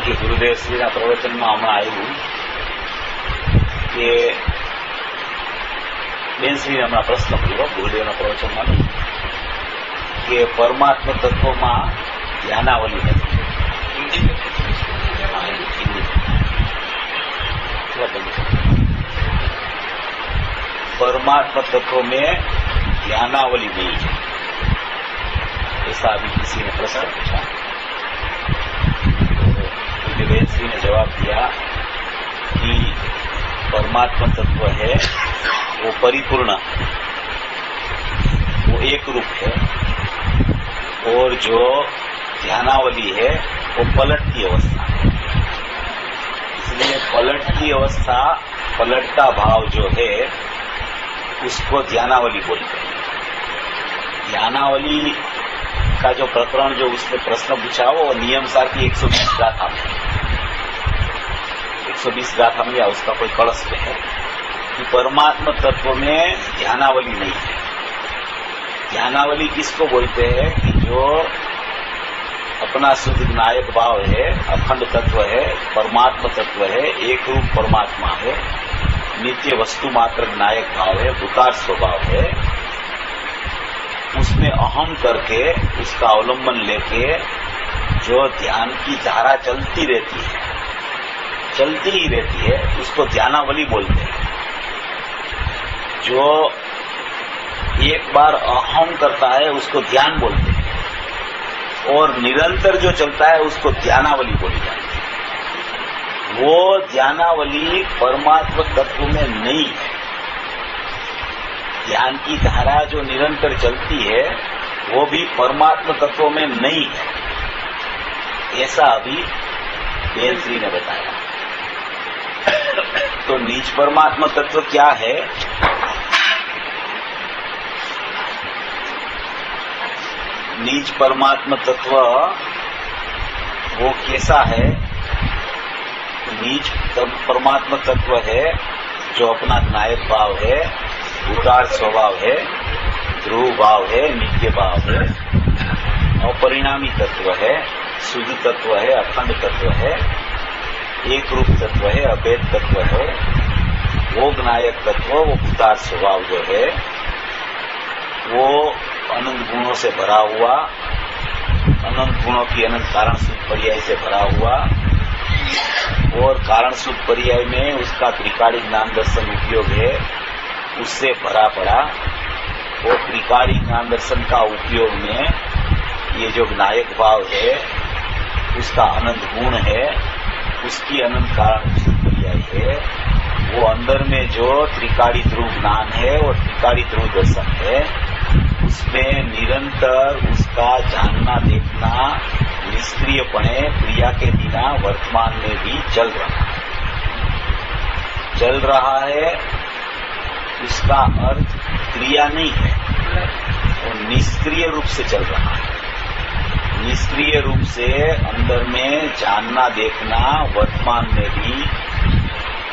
કે ગુરુદેવ શ્રીના પ્રવચનમાં હમણાં આવ્યું કે બેનશ્રીને હમણાં પ્રશ્ન કર્યો ગુરુદેવના પ્રવચનમાં કે પરમાત્મ તત્વમાં ધ્યાનાવલી નથી. परमात्म तत्व में ध्यानावली नहीं है, ऐसा अभी किसी ने प्रश्न पूछा. तो वेदश्री ने जवाब दिया कि परमात्मा तत्व है वो परिपूर्ण, वो एक रूप है, और जो ध्यानावली है वो पलट की अवस्था है. इसलिए पलट की अवस्था, पलटता भाव जो है उसको ध्यानावली बोलते हैं. ध्यानावली का जो प्रकरण जो उसने प्रश्न पूछा वो नियम सार की 120 गाथा में, 120 गाथा में या उसका कोई कलश में है कि परमात्मा तत्व में ध्यानावली नहीं है. ध्यानावली किसको बोलते हैं कि जो अपना शुद्ध नायक भाव है, अखंड तत्व है, परमात्मा तत्व है, एक रूप परमात्मा है, नित्य वस्तु मात्र नायक भाव है, भूतार स्वभाव है, उसमें अहम करके उसका अवलंबन लेके जो ध्यान की धारा चलती रहती ही रहती है उसको ध्यानावली बोलते हैं. जो एक बार अहम करता है उसको ध्यान बोलते हैं, और निरंतर जो चलता है उसको ध्यानावली बोली जाती है. वो ध्यानावली परमात्मा तत्व में नहीं है. ध्यान की धारा जो निरंतर चलती है वो भी परमात्मा तत्व में नहीं है, ऐसा अभी बेनश्री ने बताया. तो निज परमात्मा तत्व क्या है? निज परमात्मा तत्व वो कैसा है? निज परमात्मा तत्व है जो अपना नायक भाव है, भूतार स्वभाव है, ध्रुव भाव है, नित्य भाव है, अपरिणामी तत्व है, शुद्ध तत्व है, अखंड तत्व है, एक रूप तत्व है, अभेद तत्व है, भोग नायक तत्व, वो भूतार स्वभाव जो है वो अनंत गुणों से भरा हुआ, अनंत गुणों की अनंत कारण शुद्ध पर्याय से भरा हुआ, और कारण शुद्ध पर्याय में उसका त्रिकाली ज्ञान दर्शन उपयोग है, उससे भरा पड़ा. और त्रिकाली ज्ञान दर्शन का उपयोग में ये जो नायक भाव है उसका अनंत गुण है, उसकी अनंत कारण शुद्ध पर्याय है. वो अंदर में जो त्रिकाली ध्रुव ज्ञान है और त्रिकाली ध्रुव दर्शन है उसमें निरंतर उसका जानना देखना निष्क्रियपणे क्रिया के बिना वर्तमान में भी चल रहा है. उसका अर्थ क्रिया नहीं है, वो निष्क्रिय रूप से चल रहा है. निष्क्रिय रूप से अंदर में जानना देखना वर्तमान में भी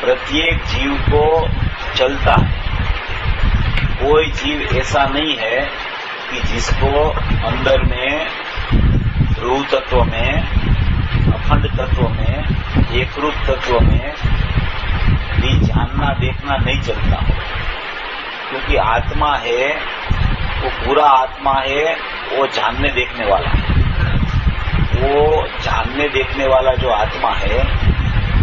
प्रत्येक जीव को चलता है. कोई जीव ऐसा नहीं है कि जिसको अंदर में ध्रुव तत्व में, अखंड तत्व में, एक रूप तत्व में भी जानना देखना नहीं चलता हो. क्योंकि आत्मा है वो पूरा आत्मा है, वो जानने देखने वाला है. वो जानने देखने वाला जो आत्मा है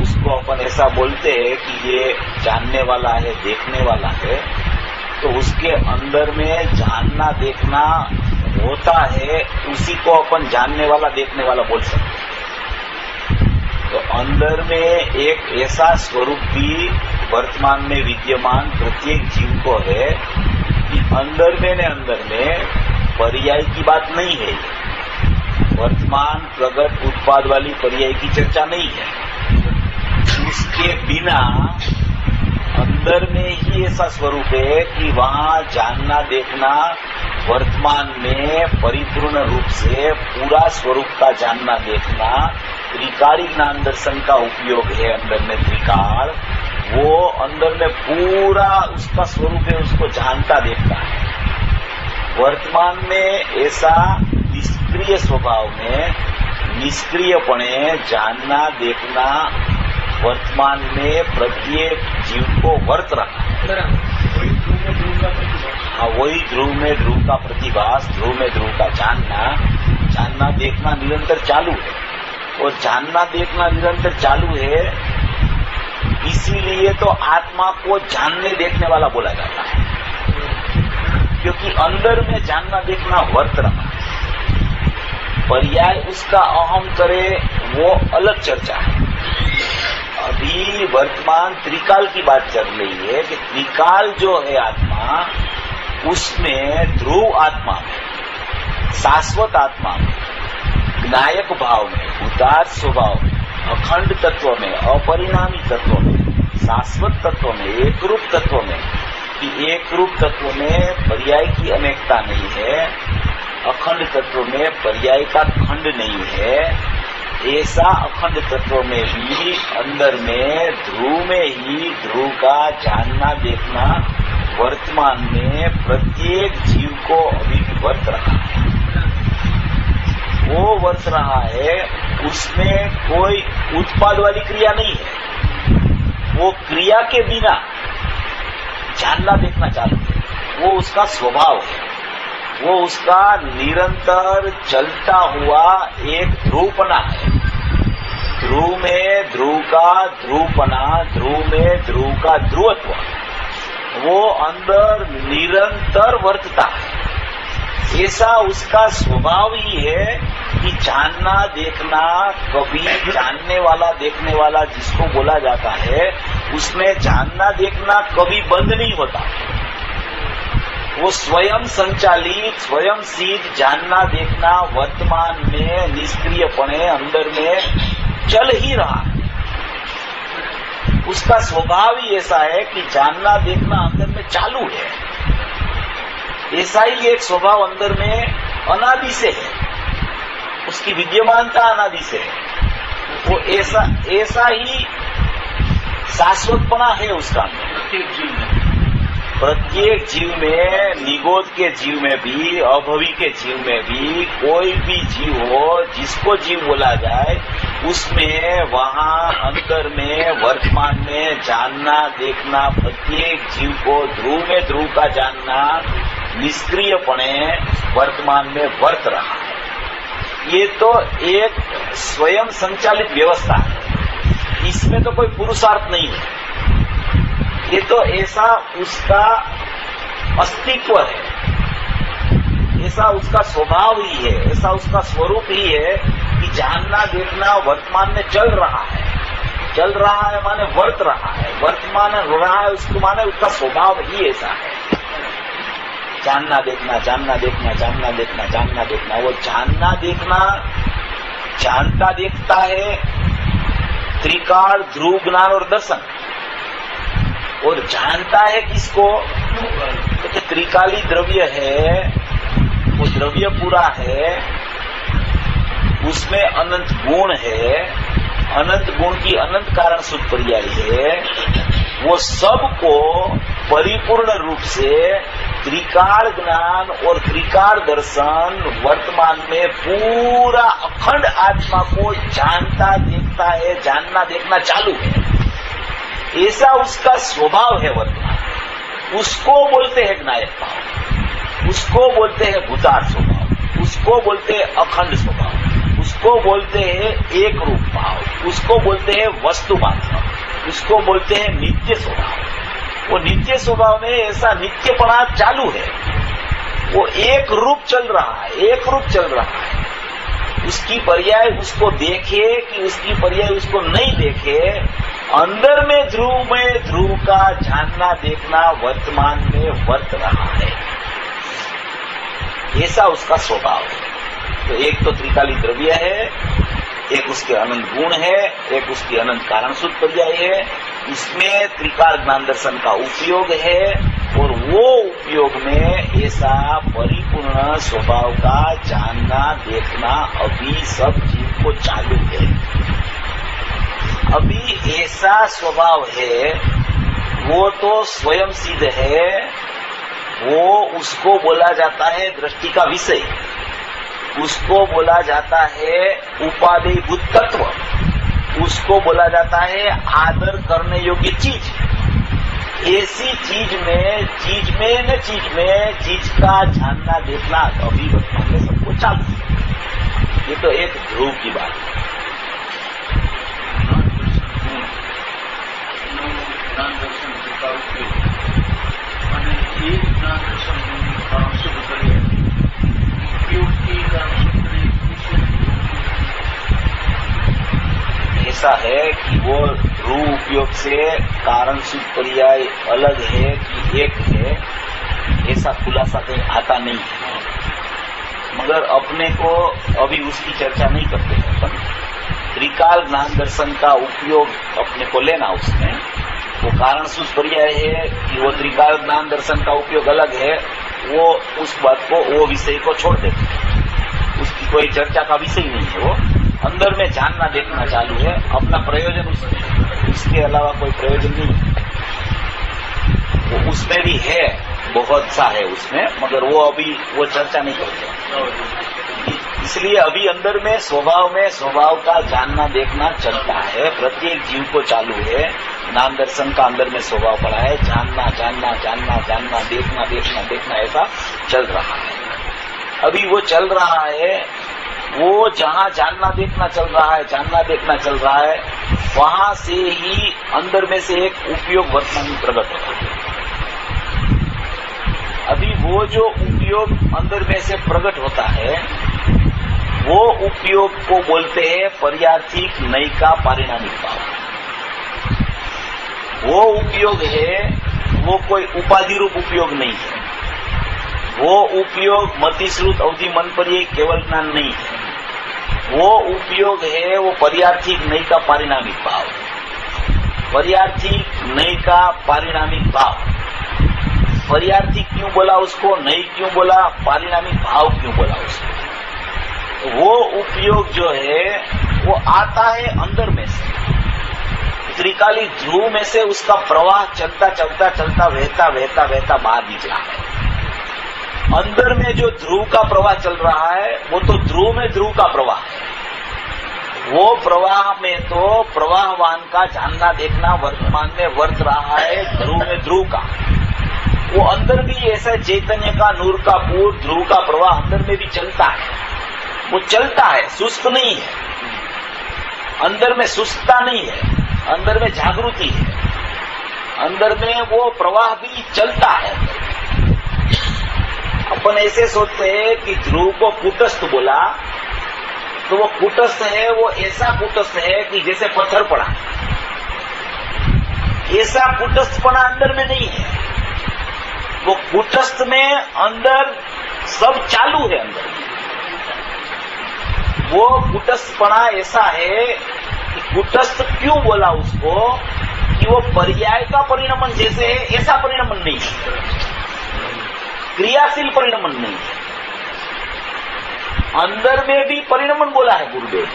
उसको अपन ऐसा बोलते हैं कि ये जानने वाला है, देखने वाला है. तो उसके अंदर में जानना देखना होता है, उसी को अपन जानने वाला देखने वाला बोल सकते हैं. तो अंदर में एक ऐसा स्वरूप भी वर्तमान में विद्यमान प्रत्येक जीव को है कि अंदर में पर्याय की बात नहीं है. वर्तमान प्रगट उत्पाद वाली पर्याय की चर्चा नहीं है. उसके बिना अंदर में ही ऐसा स्वरूप है कि वहाँ जानना देखना वर्तमान में परिपूर्ण रूप से पूरा स्वरूप का जानना देखना त्रिकाली ज्ञान दर्शन का उपयोग है. अंदर में त्रिकाल वो अंदर में पूरा उसका स्वरूप है, उसको जानता देखता है. वर्तमान में ऐसा निष्क्रिय स्वभाव में निष्क्रियपणे जानना देखना वर्तमान में प्रत्येक जीव को वर्त रहा है। हाँ, वही ध्रुव में ध्रुव का प्रतिभास, ध्रुव में ध्रुव का जानना देखना निरंतर चालू है। और जानना देखना निरंतर चालू है, इसीलिए तो आत्मा को जानने देखने वाला बोला जाता है, क्योंकि अंदर में जानना देखना वर्त रहा है। पर्याय उसका अहम करे वो अलग चर्चा है। अभी वर्तमान त्रिकाल की बात चल रही है कि त्रिकाल जो है आत्मा, उसमें ध्रुव आत्मा में, शाश्वत आत्मा में, ज्ञायक भाव में, उदार स्वभाव में, अखंड तत्व में, अपरिणामी तत्व में, शाश्वत तत्व में, एक रूप तत्व में, कि एक रूप तत्व में पर्याय की अनेकता नहीं है, अखंड तत्व में पर्याय का खंड नहीं है, ऐसा अखंड तत्व में भी अंदर में ध्रुव में ही ध्रुव का जानना देखना वर्तमान में प्रत्येक जीव को अभी भी वर्त रहा है। वो वर्त रहा है, उसमें कोई उत्पाद वाली क्रिया नहीं है। वो क्रिया के बिना जानना देखना चालू है, वो उसका स्वभाव है, वो उसका निरंतर चलता हुआ एक ध्रुवपना है। ध्रुव में ध्रुव का ध्रुवपना, ध्रुव में ध्रुव का ध्रुवत्व, वो अंदर निरंतर वर्तता है। ऐसा उसका स्वभाव ही है कि जानना देखना, कभी जानने वाला देखने वाला जिसको बोला जाता है, उसमें जानना देखना कभी बंद नहीं होता। वो स्वयं संचालित, स्वयं सिद्ध जानना देखना वर्तमान में निष्क्रियपणे अंदर में चल ही रहा है। उसका स्वभाव ही ऐसा है कि जानना देखना अंदर में चालू है। ऐसा ही एक स्वभाव अंदर में अनादि से है, उसकी विद्यमानता अनादि से है। वो ऐसा ही शाश्वतपना है उसका अंदर। प्रत्येक जीव में, निगोद के जीव में भी, अभवी के जीव में भी, कोई भी जीव हो, जिसको जीव बोला जाए, उसमें वहाँ अंदर में वर्तमान में जानना देखना प्रत्येक जीव को ध्रुव में ध्रुव का जानना निष्क्रियपणे वर्तमान में वर्त रहा है। ये तो एक स्वयं संचालित व्यवस्था है, इसमें तो कोई पुरुषार्थ नहीं है। ये तो ऐसा उसका अस्तित्व है, ऐसा उसका स्वभाव ही है, ऐसा उसका स्वरूप ही है कि जानना देखना वर्तमान में चल रहा है। चल रहा है माने वर्त रहा है, वर्तमान हो रहा है उसको माने उसका स्वभाव ही ऐसा है। जानना देखना, जानना देखना, जानना देखना, जानना देखना। वो जानना देखना जानता देखता है त्रिकाल, ध्रुव, ज्ञान और दर्शन। और जानता है किसको? तो त्रिकाली द्रव्य है, वो द्रव्य पूरा है, उसमें अनंत गुण है, अनंत गुण की अनंत कारण शुद्ध पर्याय है। वो सबको परिपूर्ण रूप से त्रिकाल ज्ञान और त्रिकाल दर्शन वर्तमान में पूरा अखंड आत्मा को जानता देखता है, जानना देखना चालू है। ऐसा उसका स्वभाव है वर्तमान। उसको बोलते हैं ज्ञायक भाव, उसको बोलते हैं भूतार स्वभाव, उसको बोलते हैं अखंड स्वभाव, उसको बोलते हैं एक रूप भाव, उसको बोलते हैं वस्तु मात्र, उसको बोलते हैं नित्य स्वभाव। वो नित्य स्वभाव में ऐसा नित्यपना चालू है, वो एक रूप चल रहा है, एक रूप चल रहा है। उसकी पर्याय उसको देखे कि उसकी पर्याय उसको नहीं देखे, अंदर में ध्रुव का जानना देखना वर्तमान में वर्त रहा है। ऐसा उसका स्वभाव है। तो एक तो त्रिकाली द्रव्य है, एक उसके अनंत गुण है, एक उसकी अनंत कारण शुद्ध पर्याय है। इसमें त्रिकाल ज्ञान दर्शन का उपयोग है और वो उपयोग में ऐसा परिपूर्ण स्वभाव का जानना देखना अभी सब जीव को चालू है। अभी ऐसा स्वभाव है, वो तो स्वयं सिद्ध है, वो उसको बोला जाता है दृष्टि का विषय। उसको बोला जाता है उपादेयभूत तत्व, उसको बोला जाता है आदर करने योग्य चीज। ऐसी चीज में चीज का जानना देखना अभी वर्तमान में सबको चालू है। ये तो एक ध्रुव की बात है। ऐसा है कि वो ध्रुव उपयोग से कारण सूत्र पर्याय अलग है कि एक है, ऐसा खुलासा कहीं आता नहीं है। मगर अपने को अभी उसकी चर्चा नहीं करते हैं। अपन त्रिकाल ज्ञान दर्शन का उपयोग अपने को लेना, उसमें वो कारण सूत्र पर्याय है कि वो त्रिकाल ज्ञान दर्शन का उपयोग अलग है, वो उस बात को, वो विषय को छोड़ देते हैं। उसकी कोई चर्चा का विषय नहीं है। वो अंदर में जानना देखना चालू है, अपना प्रयोजन उसके अलावा कोई प्रयोजन नहीं है। वो उसमें भी है, बहुत सा है उसमें, मगर वो अभी वो चर्चा नहीं करते। इसलिए अभी अंदर में स्वभाव का जानना देखना चलता है, प्रत्येक जीव को चालू है। नाम दर्शन का अंदर में स्वभाव पड़ा है, जानना देखना ऐसा चल रहा है। अभी वो चल रहा है, वो जहाँ जानना देखना चल रहा है, वहां से ही अंदर में से एक उपयोग वर्तमान में प्रकट होता है। अभी वो जो उपयोग अंदर में से प्रकट होता है, वो उपयोग को बोलते हैं पर्यार्थिक नैका पारिणामिक भाव। वो उपयोग है, वो कोई उपाधि रूप उपयोग नहीं है। वो उपयोग मति श्रुत अवधि मन पर ये केवल ज्ञान नहीं है। वो उपयोग है, वो पर्यार्थिक नैका पारिणामिक भाव। पर्यार्थिक नैका पारिणामिक भाव। पर्यार्थिक क्यों बोला उसको, नई क्यों बोला, पारिणामिक भाव क्यों बोला उसको? वो उपयोग जो है वो आता है अंदर में से, त्रिकाली ध्रुव में से उसका प्रवाह चलता बहता बाहर निकला है। अंदर में जो ध्रुव का प्रवाह चल रहा है, वो तो ध्रुव में ध्रुव का प्रवाह है। वो प्रवाह में तो प्रवाहवान का जानना देखना वर्तमान में वर्त रहा है, ध्रुव में ध्रुव का। वो अंदर भी ऐसा चैतन्य का, नूर का पूर ध्रुव का प्रवाह अंदर में भी चलता है। वो चलता है, सुस्त नहीं है। अंदर में सुस्तता नहीं है, अंदर में जागृति है। अंदर में वो प्रवाह भी चलता है। अपन ऐसे सोचते हैं कि ध्रुव को कूटस्थ बोला, तो वो कूटस्थ है, वो ऐसा कूटस्थ है कि जैसे पत्थर पड़ा। ऐसा कूटस्थपना अंदर में नहीं है। वो कूटस्थ में अंदर सब चालू है। अंदर वो कूटस्थपना ऐसा है कि कूटस्थ क्यों बोला उसको, कि वो पर्याय का परिणमन जैसे है, ऐसा परिणमन नहीं है, क्रियाशील परिणमन नहीं है। अंदर में भी परिणमन बोला है गुरुदेव,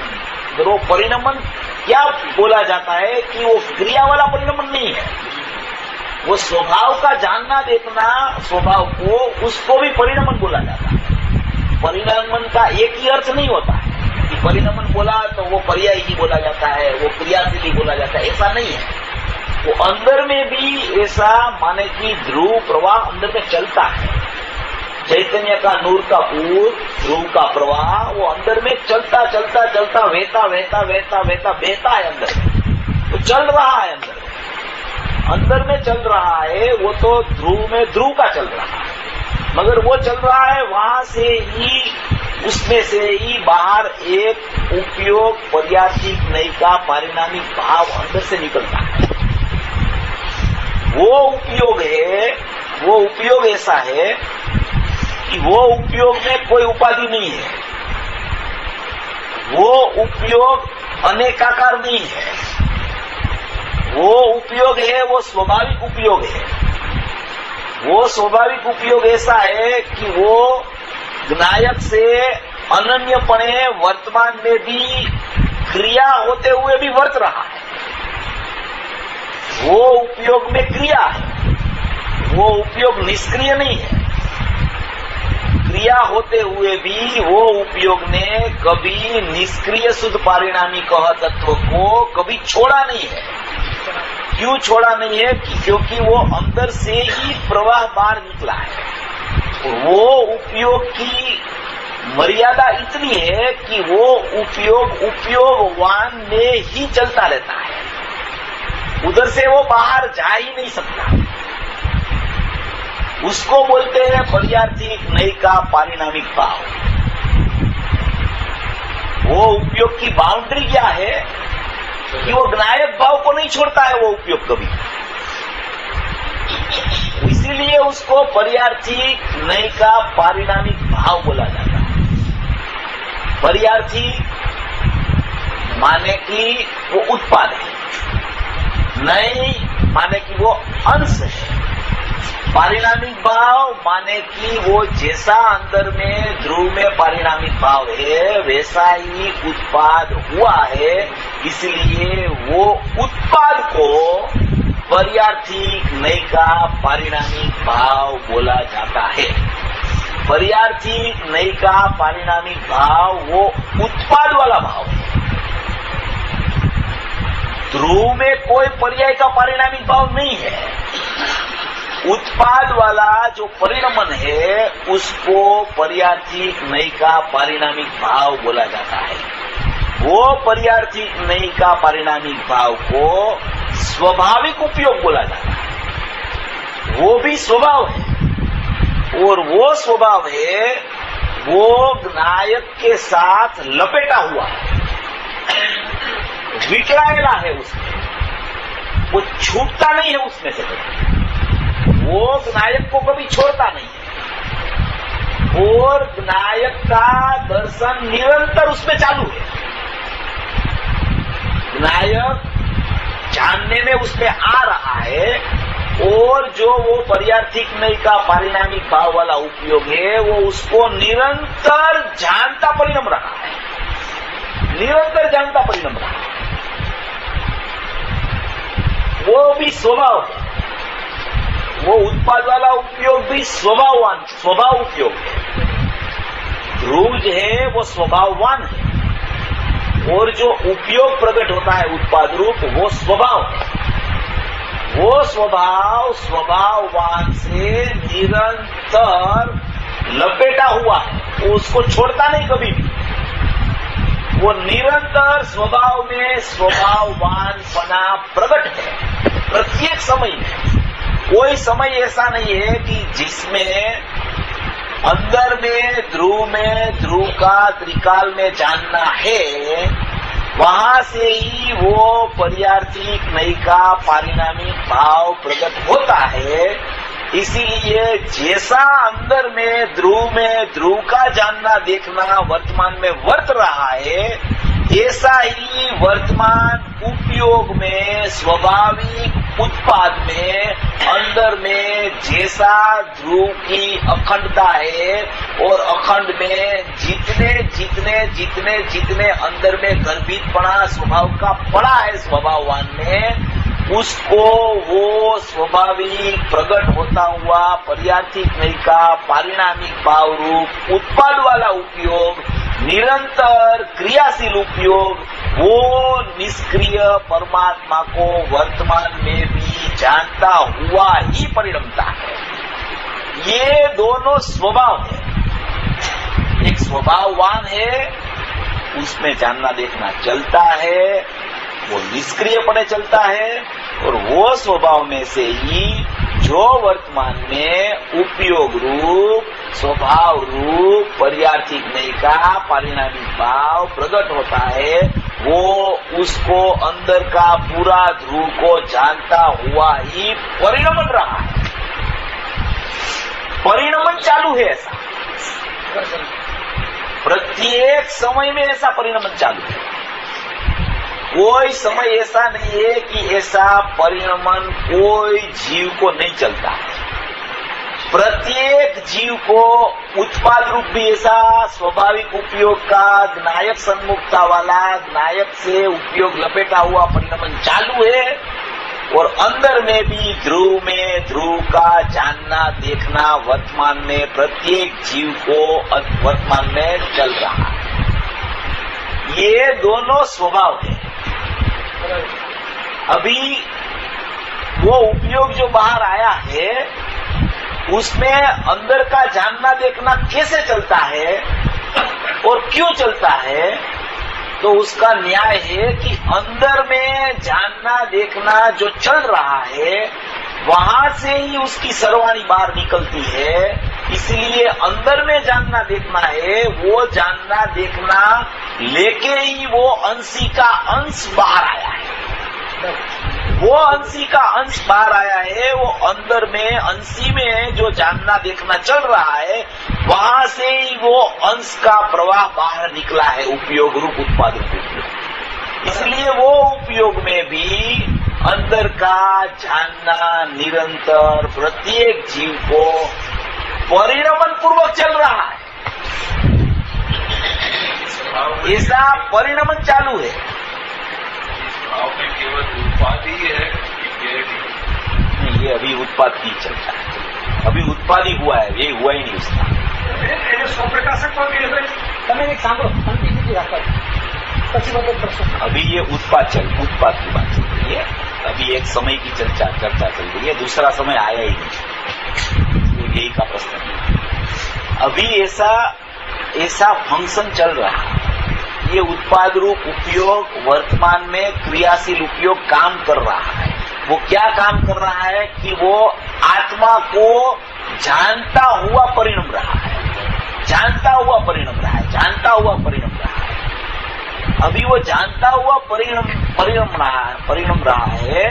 तो वो परिणमन क्या बोला जाता है कि वो क्रिया वाला परिणमन नहीं है। वो स्वभाव का जानना देखना, स्वभाव को, उसको भी परिणमन बोला जाता है। परिणमन का एक ही अर्थ नहीं होता है कि परिणमन बोला तो वो पर्याय ही बोला जाता है, वो क्रियाशील ही बोला जाता है, ऐसा नहीं है। वो अंदर में भी ऐसा माने कि ध्रुव प्रवाह अंदर में चलता है। चैतन्य का, नूर का पूर ध्रुव का प्रवाह वो अंदर में चलता बहता है। अंदर में वो चल रहा है, अंदर में चल रहा है। वो तो ध्रुव में ध्रुव का चल रहा है, मगर वो चल रहा है वहां से ही, उसमें से ही बाहर एक उपयोग पर्यार्थिक नैका पारिणामिक भाव अंदर से निकलता है। वो उपयोग है, वो उपयोग ऐसा है कि वो उपयोग में कोई उपाधि नहीं है। वो उपयोग अनेकाकार नहीं है। वो उपयोग है, वो स्वाभाविक उपयोग है। वो स्वाभाविक उपयोग ऐसा है कि वो ज्ञायक से अनन्यपणे वर्तमान में भी क्रिया होते हुए भी वर्त रहा है। वो उपयोग में क्रिया है, वो उपयोग निष्क्रिय नहीं है। क्रिया होते हुए भी वो उपयोग ने कभी निष्क्रिय शुद्ध पारिणामी कह तत्व को कभी छोड़ा नहीं है। क्यों छोड़ा नहीं है? क्योंकि वो अंदर से ही प्रवाह बाहर निकला है। वो उपयोग की मर्यादा इतनी है कि वो उपयोगवान में ही चलता रहता है, उधर से वो बाहर जा ही नहीं सकता। उसको बोलते हैं पर्यार्थीक नयिका पारिणामिक भाव। वो उपयोग की बाउंड्री क्या है कि वो ज्ञायक भाव को नहीं छोड़ता है वो उपयोग कभी। इसीलिए उसको पर्यार्थीक नयिका पारिणामिक भाव बोला जाता है। पर्यार्थी माने कि वो उत्पाद है, नई माने कि वो अंश है, पारिणामिक भाव माने कि वो जैसा अंदर में ध्रुव में पारिणामिक भाव है वैसा ही उत्पाद हुआ है, इसलिए वो उत्पाद को पर्यार्थीक नयिका पारिणामिक भाव बोला जाता है। पर्यार्थीक नयिका पारिणामिक भाव वो उत्पाद वाला भाव है। ध्रुव में कोई पर्याय का पारिणामिक भाव नहीं है। उत्पाद वाला जो परिणमन है उसको पर्यार्थीक नयिका पारिणामिक भाव बोला जाता है। वो पर्यार्थीक नयिका पारिणामिक भाव को स्वाभाविक उपयोग बोला जाता है। वो भी स्वभाव है, और वो स्वभाव है वो ज्ञायक के साथ लपेटा हुआ है, विकरायला है उसमें, वो छूटता नहीं है उसमें से कभी। वो ज्ञायक को कभी छोड़ता नहीं है, और ज्ञायक का दर्शन निरंतर उसमें चालू है। ज्ञायक जानने में उसमें आ रहा है, और जो वो पर्यार्थीक नयिका पारिणामिक भाव वाला उपयोग है वो उसको निरंतर जानता परिणम रहा है, निरंतर जानता परिणम रहा है। वो भी स्वभाव है। वो उत्पाद वाला उपयोग भी स्वभाव उपयोग है। ध्रुव जो है वो स्वभाववान है, और जो उपयोग प्रकट होता है उत्पाद रूप वो स्वभाव है। वो स्वभाववान से निरंतर लपेटा हुआ है, वो उसको छोड़ता नहीं कभी भी। वो निरंतर स्वभाव में स्वभाववानपना प्रकट है प्रत्येक समय में। कोई समय ऐसा नहीं है कि जिसमें अंदर में ध्रुव का त्रिकाल में जानना है वहां से ही वो पर्यार्थीक नयिका पारिणामिक भाव प्रकट होता है। इसीलिए जैसा अंदर में ध्रुव का जानना देखना वर्तमान में वर्त रहा है, ऐसा ही वर्तमान उपयोग में स्वाभाविक उत्पाद में अंदर में जैसा ध्रुव की अखंडता है, और अखंड में जितने अंदर में गर्भितपना स्वभाव का पड़ा है स्वभाववान में, उसको वो स्वाभाविक प्रकट होता हुआ पर्यार्थीक नयिका पारिणामिक भाव रूप उत्पाद वाला उपयोग, निरंतर क्रियाशील उपयोग, वो निष्क्रिय परमात्मा को वर्तमान में भी जानता हुआ ही परिणमता है। ये दोनों स्वभाव है। एक स्वभाववान है, उसमें जानना देखना चलता है, वो निष्क्रियपणे चलता है, और वो स्वभाव में से ही जो वर्तमान में उपयोग रूप स्वभाव रूप पर्यार्थीक नयिका पारिणामिक भाव प्रकट होता है, वो उसको अंदर का पूरा ध्रुव को जानता हुआ ही परिणमन रहा है। परिणमन चालू है ऐसा, प्रत्येक समय में ऐसा परिणमन चालू है। कोई समय ऐसा नहीं है कि ऐसा परिणमन कोई जीव को नहीं चलता। प्रत्येक जीव को उत्पाद रूप भी ऐसा स्वाभाविक उपयोग का ज्ञायक सन्मुखता वाला ज्ञायक से उपयोग लपेटा हुआ परिणमन चालू है, और अंदर में भी ध्रुव का जानना देखना वर्तमान में प्रत्येक जीव को वर्तमान में चल रहा है। ये दोनों स्वभाव है। अभी वो उपयोग जो बाहर आया है उसमें अंदर का जानना देखना कैसे चलता है और क्यों चलता है, तो उसका न्याय है कि अंदर में जानना देखना जो चल रहा है वहां से ही उसकी सर्वाणी बाहर निकलती है। इसलिए अंदर में जानना देखना है, वो जानना देखना लेके ही वो अंशी का अंश बाहर आया है। वो अंशी का अंश बाहर आया है, वो अंदर में अंशी में जो जानना देखना चल रहा है वहां से ही वो अंश का प्रवाह बाहर निकला है, उपयोग रूप उत्पाद रूप उपयोग। इसलिए वो उपयोग में भी अंदर का जानना निरंतर प्रत्येक जीव को परिणमन पूर्वक चल रहा है। ऐसा परिणमन चालू है। केवल उत्पाद ही है, नहीं, ये अभी उत्पाद ही चलता है। अभी उत्पाद ही हुआ है, ये हुआ ही नहीं उसका। अभी ये उत्पाद की बात चल रही है। अभी एक समय की चर्चा चल रही है, दूसरा समय आया ही नहीं, तो यही का प्रश्न है। अभी ऐसा फंक्शन चल रहा है। ये उत्पाद रूप उपयोग वर्तमान में क्रियाशील उपयोग काम कर रहा है। वो क्या काम कर रहा है कि वो आत्मा को जानता हुआ परिणम रहा है, जानता हुआ परिणम रहा है, जानता हुआ परिणम रहा है। अभी वो जानता हुआ परिणम रहा है,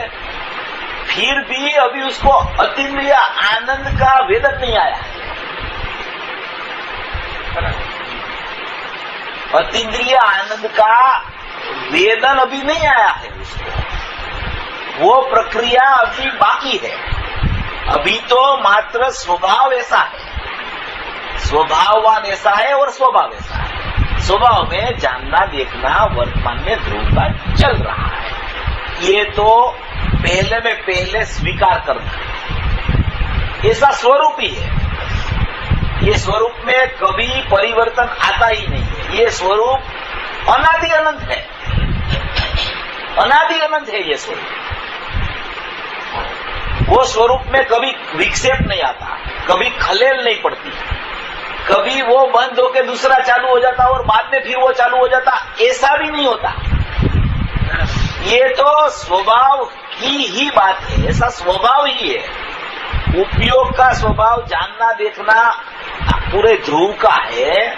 फिर भी अभी उसको अतीन्द्रिय आनंद का वेदन नहीं आया है। अतीन्द्रिय आनंद का वेदन अभी नहीं आया है उसको, वो प्रक्रिया अभी बाकी है। अभी तो मात्र स्वभाव ऐसा है, स्वभाववान ऐसा है और स्वभाव ऐसा है। स्वभाव में जानना देखना वर्तमान में ध्रुव का चल रहा है। ये तो पहले स्वीकार करना, ऐसा स्वरूप ही है। ये स्वरूप में कभी परिवर्तन आता ही नहीं है। ये स्वरूप अनादि अनंत है, अनादि अनंत है ये स्वरूप। वो स्वरूप में कभी विक्षेप नहीं आता, कभी खलेल नहीं पड़ती, कभी वो बंद होकर दूसरा चालू हो जाता और बाद में फिर वो चालू हो जाता, ऐसा भी नहीं होता। ये तो स्वभाव की ही बात है, ऐसा स्वभाव ही है। उपयोग का स्वभाव जानना देखना पूरे ध्रुव का है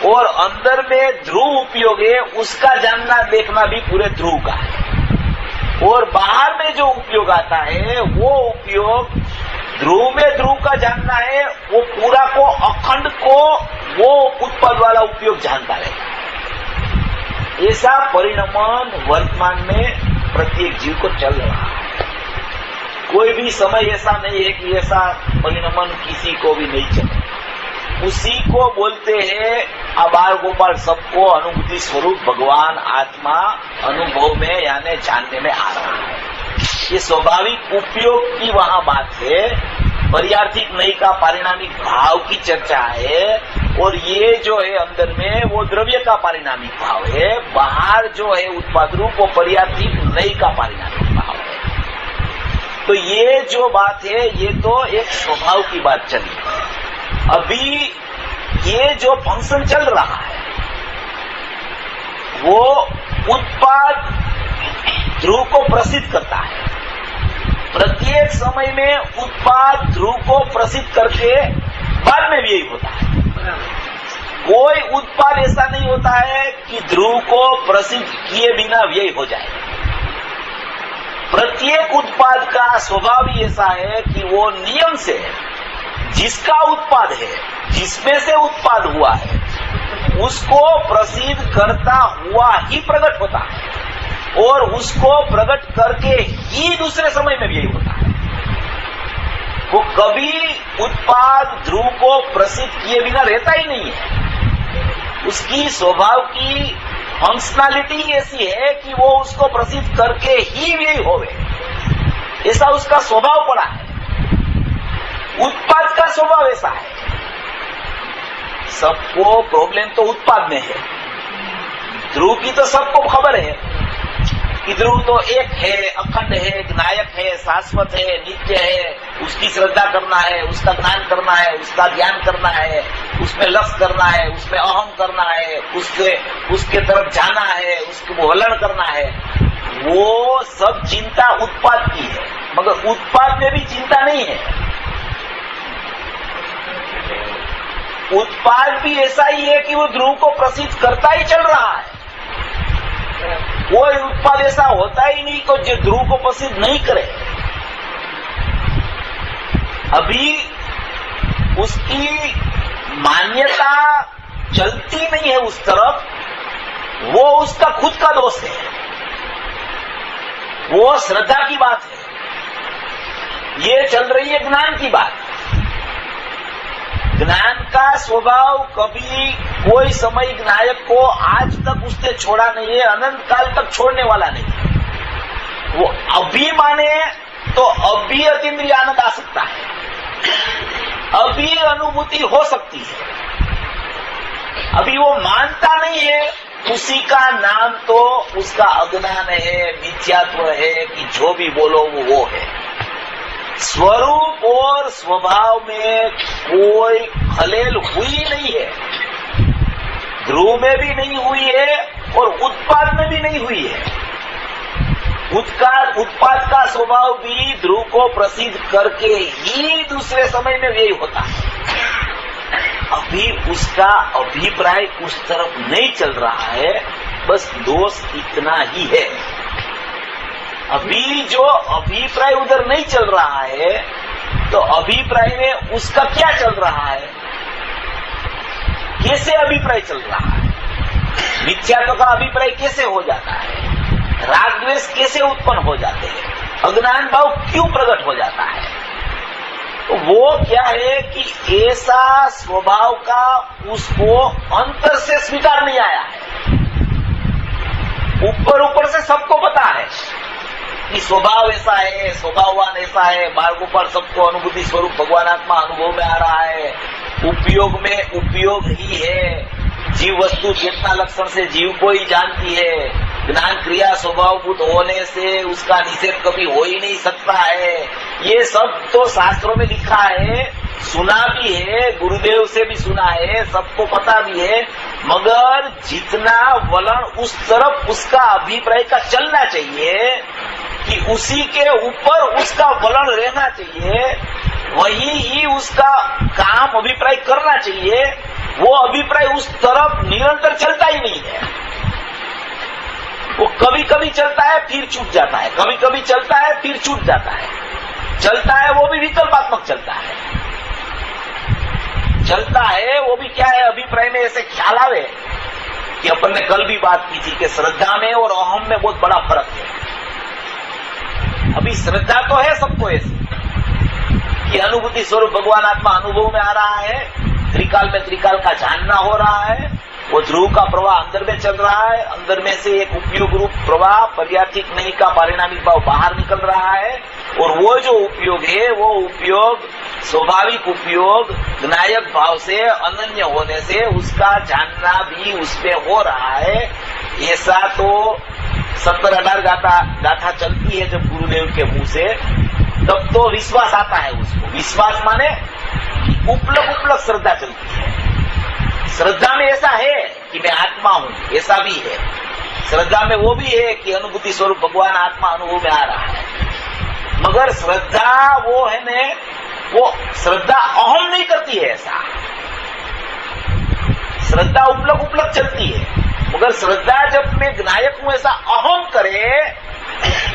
और अंदर में ध्रुव उपयोग है, उसका जानना देखना भी पूरे ध्रुव का है। और बाहर में जो उपयोग आता है वो उपयोग ध्रुव में ध्रुव का जानना है, वो पूरा को अखंड को वो उत्पाद वाला उपयोग जानता रहेगा। ऐसा परिणमन वर्तमान में प्रत्येक जीव को चल रहा है। कोई भी समय ऐसा नहीं है कि ऐसा परिणमन किसी को भी नहीं चले। उसी को बोलते हैं आबार गोपाल सबको अनुभूति स्वरूप भगवान आत्मा अनुभव में यानी जानने में आ रहा है। ये स्वाभाविक उपयोग की वहां बात है, पर्यार्थिक नहीं का पारिणामिक भाव की चर्चा है। और ये जो है अंदर में वो द्रव्य का पारिणामिक भाव है, बाहर जो है उत्पाद रूप वो पर्यार्थिक नहीं का पारिणामिक भाव है। तो ये जो बात है ये तो एक स्वभाव की बात चली। अभी ये जो फंक्शन चल रहा है वो उत्पाद ध्रुव को प्रसिद्ध करता है। प्रत्येक समय में उत्पाद ध्रुव को प्रसिद्ध करके बाद में भी यही होता है। कोई उत्पाद ऐसा नहीं होता है कि ध्रुव को प्रसिद्ध किए बिना व्यय हो जाए। प्रत्येक उत्पाद का स्वभाव ही ऐसा है कि वो नियम से जिसका उत्पाद है, जिसमें से उत्पाद हुआ है, उसको प्रसिद्ध करता हुआ ही प्रकट होता है और उसको प्रकट करके ही दूसरे समय में भी यही होता है। वो कभी उत्पाद ध्रुव को प्रसिद्ध किए बिना रहता ही नहीं है। उसकी स्वभाव की फंक्शनैलिटी ऐसी है कि वो उसको प्रसिद्ध करके ही व्यय होवे। ऐसा उसका स्वभाव पड़ा है। उत्पाद का स्वभाव ऐसा है। सबको प्रॉब्लम तो उत्पाद में है। ध्रुव की तो सबको खबर है कि ध्रुव तो एक है, अखंड है, नायक है, शाश्वत है, नित्य है। उसकी श्रद्धा करना है, उसका ज्ञान करना है, उसका ज्ञान करना है, उसमें लक्ष्य करना है, उसमें अहम करना है, उसके तरफ जाना है, उसको वलन करना है। वो सब चिंता उत्पाद की है, मगर उत्पाद में भी चिंता नहीं है। उत्पाद भी ऐसा ही है कि वो ध्रुव को प्रसिद्ध करता ही चल रहा है। वो उत्पाद ऐसा होता ही नहीं कि जो ध्रुव को प्रसिद्ध नहीं करे। अभी उसकी मान्यता चलती नहीं है उस तरफ, वो उसका खुद का दोष है। वो श्रद्धा की बात है। ये चल रही है ज्ञान की बात। ज्ञान का स्वभाव कभी कोई समय नायक को आज तक उसने छोड़ा नहीं है, अनंत काल तक छोड़ने वाला नहीं। वो अभी माने तो अभी अतीन्द्रिय आनंद आ सकता है, अभी अनुभूति हो सकती है। अभी वो मानता नहीं है, उसी का नाम तो उसका अज्ञान है, मिथ्यात्व है कि जो भी बोलो वो है। स्वरूप और स्वभाव में कोई खलेल हुई नहीं है। ध्रुव में भी नहीं हुई है और उत्पाद में भी नहीं हुई है। उत्पाद का स्वभाव भी ध्रुव को प्रसिद्ध करके ही दूसरे समय में यही होता है। अभी उसका अभिप्राय उस तरफ नहीं चल रहा है, बस दोष इतना ही है। अभी जो अभिप्राय उधर नहीं चल रहा है, तो अभिप्राय में उसका क्या चल रहा है, कैसे अभिप्राय चल रहा है, मिथ्यात्व का अभिप्राय कैसे हो जाता है, राग द्वेष कैसे उत्पन्न हो जाते हैं, अज्ञान भाव क्यों प्रकट हो जाता है। तो वो क्या है कि ऐसा स्वभाव का उसको अंतर से स्वीकार नहीं आया है। ऊपर से सबको पता है कि स्वभाव ऐसा है, स्वभाववान ऐसा है, मार्गों पर सबको अनुभूति स्वरूप भगवान आत्मा अनुभव में आ रहा है। उपयोग में उपयोग ही है। जीव वस्तु चेतना लक्षण से जीव को ही जानती है। ज्ञान क्रिया स्वभावभूत होने से उसका निषेध कभी हो ही नहीं सकता है। ये सब तो शास्त्रों में लिखा है, सुना भी है, गुरुदेव से भी सुना है, सबको पता भी है। मगर जितना वलन उस तरफ उसका अभिप्राय का चलना चाहिए कि उसी के ऊपर उसका वलन रहना चाहिए, वही ही उसका काम अभिप्राय करना चाहिए, वो अभिप्राय उस तरफ निरंतर चलता ही नहीं है। वो कभी कभी चलता है फिर छूट जाता है, कभी कभी चलता है फिर छूट जाता है। चलता है वो भी विकल्पात्मक चलता है। चलता है वो भी क्या है, अभिप्राय में ऐसे ख्याल आवे कि अपन ने कल भी बात की थी कि श्रद्धा में और अहम में बहुत बड़ा फर्क है। अभी श्रद्धा तो है सबको ऐसी कि अनुभूति स्वरूप भगवान आत्मा अनुभव में आ रहा है, त्रिकाल में त्रिकाल का जानना हो रहा है, वो ध्रुव का प्रवाह अंदर में चल रहा है, अंदर में से एक उपयोग रूप प्रवाह पर्याथिक नहीं का पारिणामिक भाव बाहर निकल रहा है। और वो जो उपयोग है वो उपयोग स्वाभाविक उपयोग ज्ञायक भाव से अनन्य होने से उसका जानना भी उसमें हो रहा है। ऐसा तो 70-18 गाथा चलती है जब गुरुदेव के मुंह से, तब तो विश्वास आता है उसको। विश्वास माने उपलक श्रद्धा चलती है। श्रद्धा में ऐसा है कि मैं आत्मा हूं, ऐसा भी है। श्रद्धा में वो भी है कि अनुभूति स्वरूप भगवान आत्मा अनुभव में आ रहा है। मगर श्रद्धा वो है ने, वो श्रद्धा अहम नहीं करती है। ऐसा श्रद्धा उपलक चलती है, मगर श्रद्धा जब मैं ज्ञायक हूं ऐसा अहम करे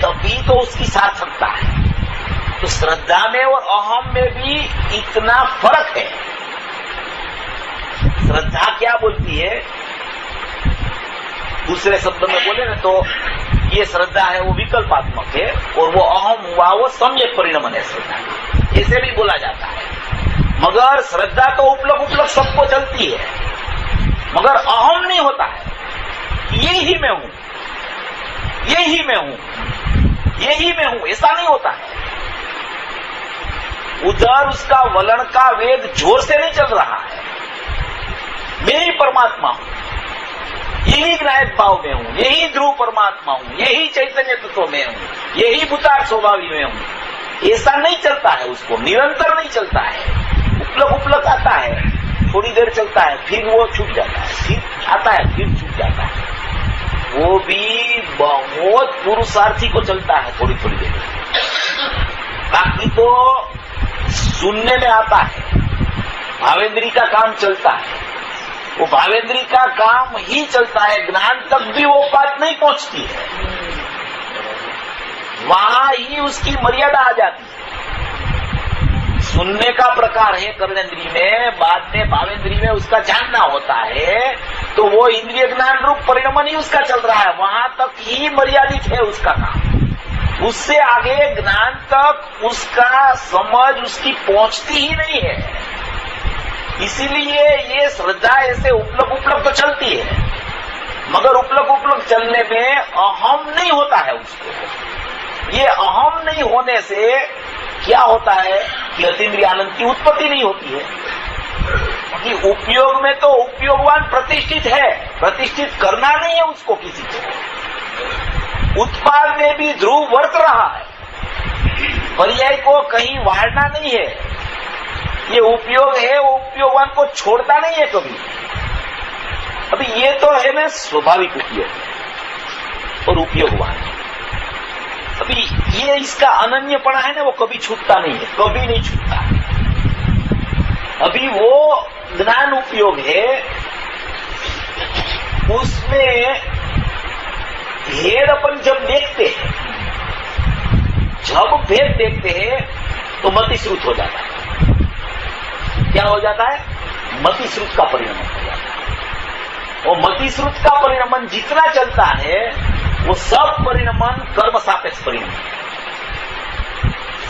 तभी तो उसकी सार्थकता है। तो श्रद्धा में और अहम में भी इतना फर्क है। श्रद्धा क्या बोलती है, दूसरे शब्द में बोले ना तो ये श्रद्धा है वो विकल्पात्मक है, और वो अहम हुआ वो सम्यक परिणमन है श्रद्धा, ऐसे भी बोला जाता है। मगर श्रद्धा तो उपलक सबको चलती है, मगर अहम नहीं होता है। ये ही मैं हूं, ये ही मैं हूं। यही मैं हूं, ऐसा नहीं होता है। उधर उसका वलन का वेग जोर से नहीं चल रहा है। मैं ही परमात्मा हूं, यही ज्ञायक भाव में हूं, यही ध्रुव परमात्मा हूं, यही चैतन्य तत्व में हूं, यही भूतार्थ स्वभावी में हूं। ऐसा नहीं चलता है, उसको निरंतर नहीं चलता है। उपलक आता है, थोड़ी देर चलता है, फिर वो छूट जाता है, फिर आता है, फिर छूट जाता है। वो भी बहुत पुरुषार्थी को चलता है थोड़ी थोड़ी देर। बाकी तो सुनने में आता है, भावेंद्री का काम चलता है। वो भावेंद्री का काम ही चलता है, ज्ञान तक भी वो बात नहीं पहुंचती है। वहां ही उसकी मर्यादा आ जाती है। सुनने का प्रकार है कर्णेंद्री में, बाद में भावेंद्री में उसका जानना होता है, तो वो इंद्रिय ज्ञान रूप परिणमन ही उसका चल रहा है। वहां तक ही मर्यादित है उसका काम। उससे आगे ज्ञान तक उसका समझ उसकी पहुंचती ही नहीं है। इसीलिए ये श्रद्धा ऐसे उपलक तो चलती है, मगर उपलक चलने में अहम नहीं होता है उसको। ये अहम नहीं होने से क्या होता है कि अतीन्द्रिय आनंद की उत्पत्ति नहीं होती है। कि उपयोग में तो उपयोगवान प्रतिष्ठित है, प्रतिष्ठित करना नहीं है उसको किसी को। उत्पाद में भी ध्रुव वर्त रहा है, पर्याय को कहीं वाड़ना नहीं है। ये उपयोग है, वो उपयोगवान को छोड़ता नहीं है कभी। अभी ये तो है ना स्वाभाविक उपयोग और उपयोगवान। अभी ये इसका अनन्यपना है ना, वो कभी छूटता नहीं है, कभी नहीं छूटता। अभी वो ज्ञान उपयोग है, उसमें भेद अपन जब देखते हैं, जब भेद देखते हैं तो मतिश्रुत हो जाता है। क्या हो जाता है? मतिश्रुत का परिणमन हो जाता है। और मतिश्रुत का परिणमन जितना चलता है वो सब परिणमन कर्म सापेक्ष परिणमन,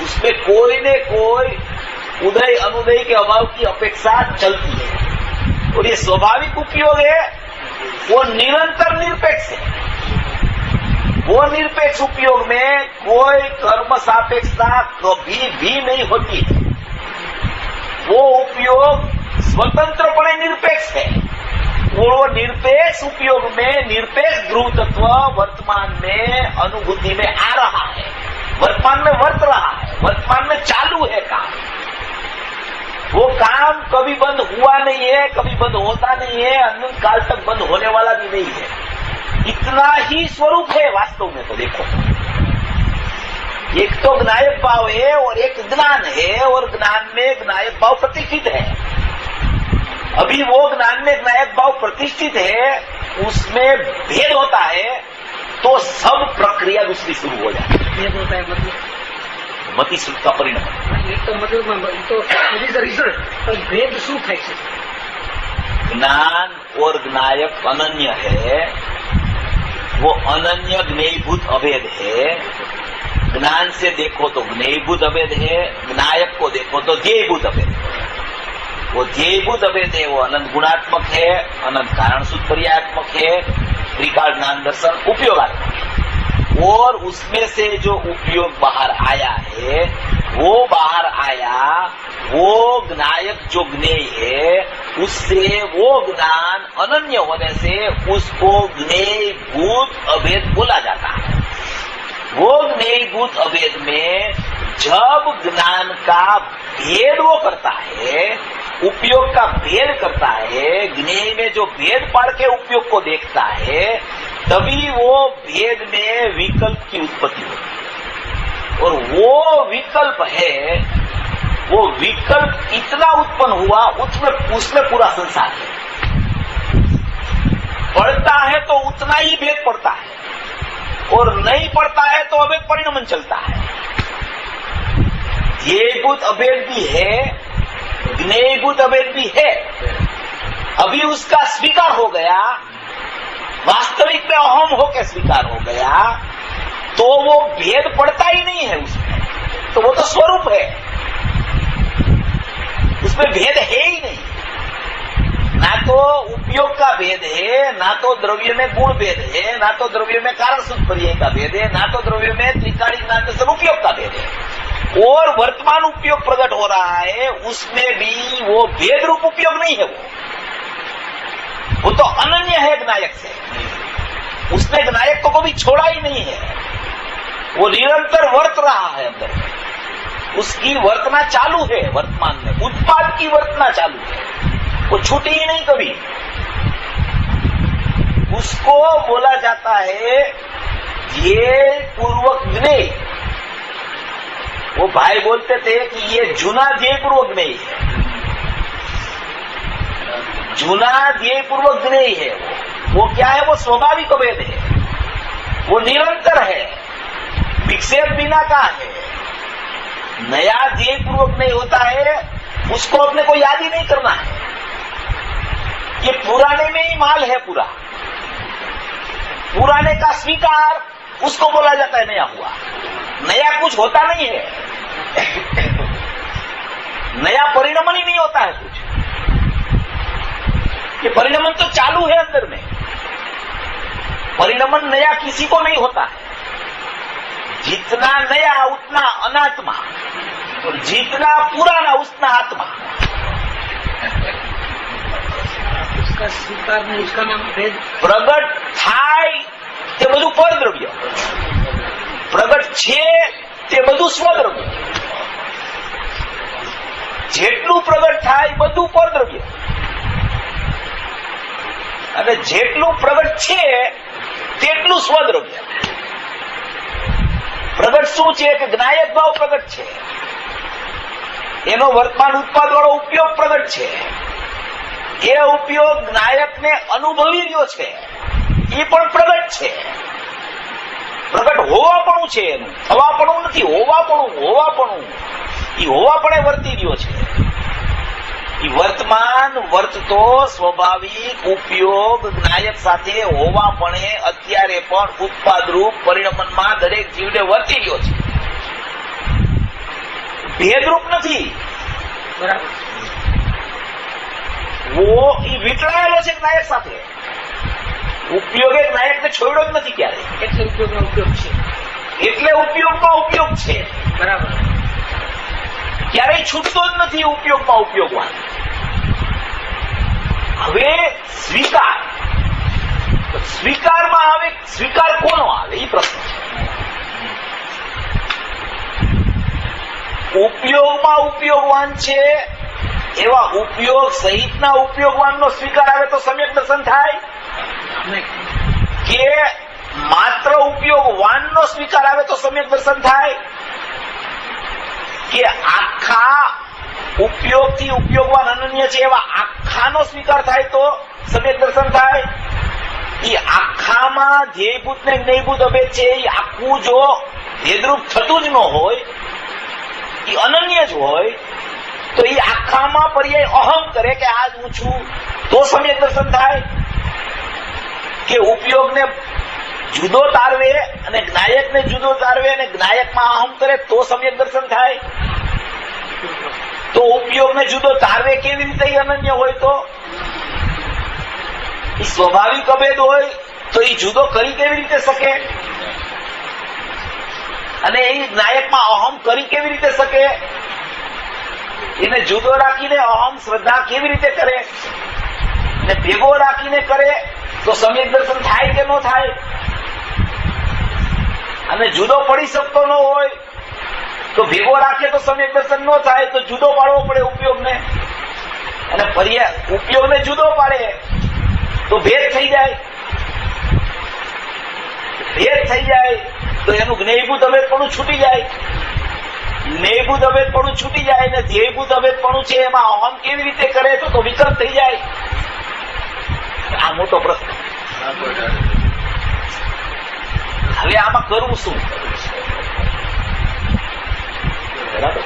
उसमें कोई न कोई उदय अनुदय के अभाव की अपेक्षा चलती है। और ये स्वाभाविक उपयोग है, वो निरंतर निरपेक्ष है। वो निरपेक्ष उपयोग में कोई कर्म सापेक्षता कभी भी नहीं होती है। वो उपयोग स्वतंत्रपणे निरपेक्ष है। वो निरपेक्ष उपयोग में निरपेक्ष ध्रुव तत्व वर्तमान में अनुभूति में आ रहा है, वर्तमान में वर्त रहा है, वर्तमान में चालू है काम। वो काम कभी बंद हुआ नहीं है, कभी बंद होता नहीं है, अनंत काल तक बंद होने वाला भी नहीं है। इतना ही स्वरूप है वास्तव में। तो देखो, एक तो ज्ञायक भाव है और एक ज्ञान है, और ज्ञान में ज्ञायक भाव प्रतिष्ठित है। अभी वो ज्ञान में ज्ञायक भाव प्रतिष्ठित है, उसमें भेद होता है तो सब प्रक्रिया दूसरी शुरू हो जाती है। भेद होता है मतलब मतिश्रुत का परिणाम। एक तो मतलब तो रिजल्ट, पर भेद શું થાય છે? ज्ञान और ज्ञायक अनन्य है, वो अनन्य ज्ञेयभूत अभेद है। ज्ञान से देखो तो ज्ञेयभूत अभेद है, ज्ञायक को देखो तो ध्येयभूत अभेद है। वो ध्येयभूत अभेद है, वो अनंत गुणात्मक है, अनंत कारण सूत्पर्यात्मक है, त्रिकाल ज्ञान दर्शन उपयोगात्मक है। और उसमें से जो उपयोग बाहर आया है, वो बाहर आया, वो ज्ञायक जो ज्ञेय है, उससे वो ज्ञान अनन्य होने से उसको ज्ञेयभूत अभेद बोला जाता है। वो ज्ञेयभूत अभेद में जब ज्ञान का भेद वो करता है, उपयोग का भेद करता है, ज्ञेय में जो भेद पाड़ के उपयोग को देखता है, तभी वो भेद में विकल्प की उत्पत्ति होती है। और वो विकल्प है, वो विकल्प इतना उत्पन्न हुआ, उसमें पूरा संसार है। पढ़ता है तो उतना ही भेद पड़ता है, और नहीं पढ़ता है तो अभेद परिणमन चलता है। ध्येयभूत अभेद भी है, ज्ञेयभूत अभेद भी है। अभी उसका स्वीकार हो गया, वास्तविक में अहम होकर स्वीकार हो गया, तो वो भेद पड़ता ही नहीं है उसमें। तो वो तो स्वरूप है, उसमें भेद है ही नहीं। ना तो उपयोग का भेद है, ना तो द्रव्य में गुण भेद है, ना तो द्रव्य में कारण सुख पर्याय का भेद है, ना तो द्रव्य में त्रिकाली ज्ञान दर्शन उपयोग का भेद है। और वर्तमान उपयोग प्रकट हो रहा है, उसमें भी वो भेद रूप उपयोग नहीं है। वो तो अनन्य है ज्ञायक से, उसने ज्ञायक को कभी छोड़ा ही नहीं है। वो निरंतर वर्त रहा है अंदर में, उसकी वर्तना चालू है वर्तमान में, उत्पाद की वर्तना चालू है, वो छूटी ही नहीं कभी। उसको बोला जाता है ये पूर्वक ज्ञेय। वो भाई बोलते थे कि ये जुना ध्येय पूर्वक ज्ञेय है, जुना ध्येय पूर्वक ज्ञेय है। वो क्या है? वो स्वाभाविक भेद है, वो निरंतर है, विक्षेप बिना का है। नया ध्येय पूर्वक नहीं होता है, उसको अपने को याद ही नहीं करना है। ये पुराने में ही माल है, पूरा पुराने का स्वीकार, उसको बोला जाता है नया हुआ। नया कुछ होता नहीं है, नया परिणमन ही नहीं होता है कुछ। ये परिणमन तो चालू है अंदर में, परिणमन नया किसी को नहीं होता है। जितना नया उतना अनात्मा, और जितना पुराना उतना आत्मा। उसका स्वीकार नहीं, उसका नाम भेद। प्रगट થાય તે બધું પરદ્રવ્ય, પ્રગટ છે તે બધું સ્વદ્રવ્ય। જેટલું પ્રગટ થાય બધું પરદ્રવ્ય, અને જેટલું પ્રગટ છે તેટલું સ્વદ્રવ્ય। પ્રગટ શું છે કે જ્ઞાયક ભાવ પ્રગટ છે, એનો વર્તમાન ઉત્પાદ વાળો ઉપયોગ પ્રગટ છે। એ ઉપયોગ જ્ઞાયકને અનુભવી રહ્યો છે, એ પણ પ્રગટ છે। પ્રગટ હોવાપણું છે એનું, થવાપણું નથી, હોવાપણું। એ હોવાપણે વર્તી રહ્યો છે। એ વર્તમાન વર્તતો સ્વાભાવિક ઉપયોગ જ્ઞાયક સાથે હોવાપણે અત્યારે પણ ઉત્પાદરૂપ પરિણમનમાં દરેક જીવને વર્તી રહ્યો છે, ભેદરૂપ નથી। બરાબર। वो વીંટળાયેલો છે જ્ઞાયક સાથે, ઉપયોગે જ્ઞાયકને છોડ્યો જ નથી ક્યારે, એટલે ઉપયોગમાં ઉપયોગ છે, એટલે ઉપયોગમાં ઉપયોગ છે। બરાબર। ક્યારેય છૂટતો જ નથી ઉપયોગમાં ઉપયોગમાં। હવે સ્વીકાર, સ્વીકારમાં હવે સ્વીકાર કોનો આવે એ પ્રશ્ન છે। ઉપયોગમાં ઉપયોગવાન છે એવા ઉપયોગ સહિતના ઉપયોગવાનનો સ્વીકાર આવે તો સમ્યક દર્શન થાય, કે માત્ર ઉપયોગવાનનો સ્વીકાર આવે તો સમ્યક દર્શન થાય, કે આખા ઉપયોગથી ઉપયોગવાન અનન્ય છે એવા આખાનો સ્વીકાર થાય તો સમ્યક દર્શન થાય। એ આખામાં ધ્યેયભૂત ને જ્ઞેયભૂત અભેદ છે, એ આખું જો ભેદરૂપ થતું જ ન હોય, એ અનન્ય જ હોય, તો એ આખામાં પર્યાય અહમ કરે કે આ જ હું છું તો સમ્યક દર્શન થાય। કે ઉપયોગને જુદો તારવે અને જ્ઞાયકને જુદો તારવે અને જ્ઞાયકમાં અહમ કરે તો સમ્યક દર્શન થાય। તો ઉપયોગને જુદો તારવે કેવી રીતે અનન્ય હોય? તો એ સ્વાભાવિક અભેદ હોય તો એ જુદો કરી કેવી રીતે શકે? અને એ જ્ઞાયકમાં અહમ કરી કેવી રીતે શકે? એને જુદો રાખીને અહમ શ્રદ્ધા કેવી રીતે કરે? ને ભેગો રાખીને કરે તો સમ્યક દર્શન થાય કે ન થાય? અને જુદો પડી શકતો ન હોય તો ભેગો રાખે તો સમ્યક દર્શન ન થાય, તો જુદો પાડવો પડે ઉપયોગને, અને ઉપયોગને જુદો પાડે તો ભેદ થઈ જાય। ભેદ થઈ જાય તો એનું જ્ઞેયભૂત અભેદપણું છૂટી જાય, જ્ઞેયભૂત અભેદપણું છૂટી જાય ને ધ્યેયભૂત અભેદપણું છે એમાં અહમ કેવી રીતે કરે તો વિકલ્પ થઈ જાય। આ મોટો પ્રશ્ન। હવે આમાં કરવું શું? બરાબર,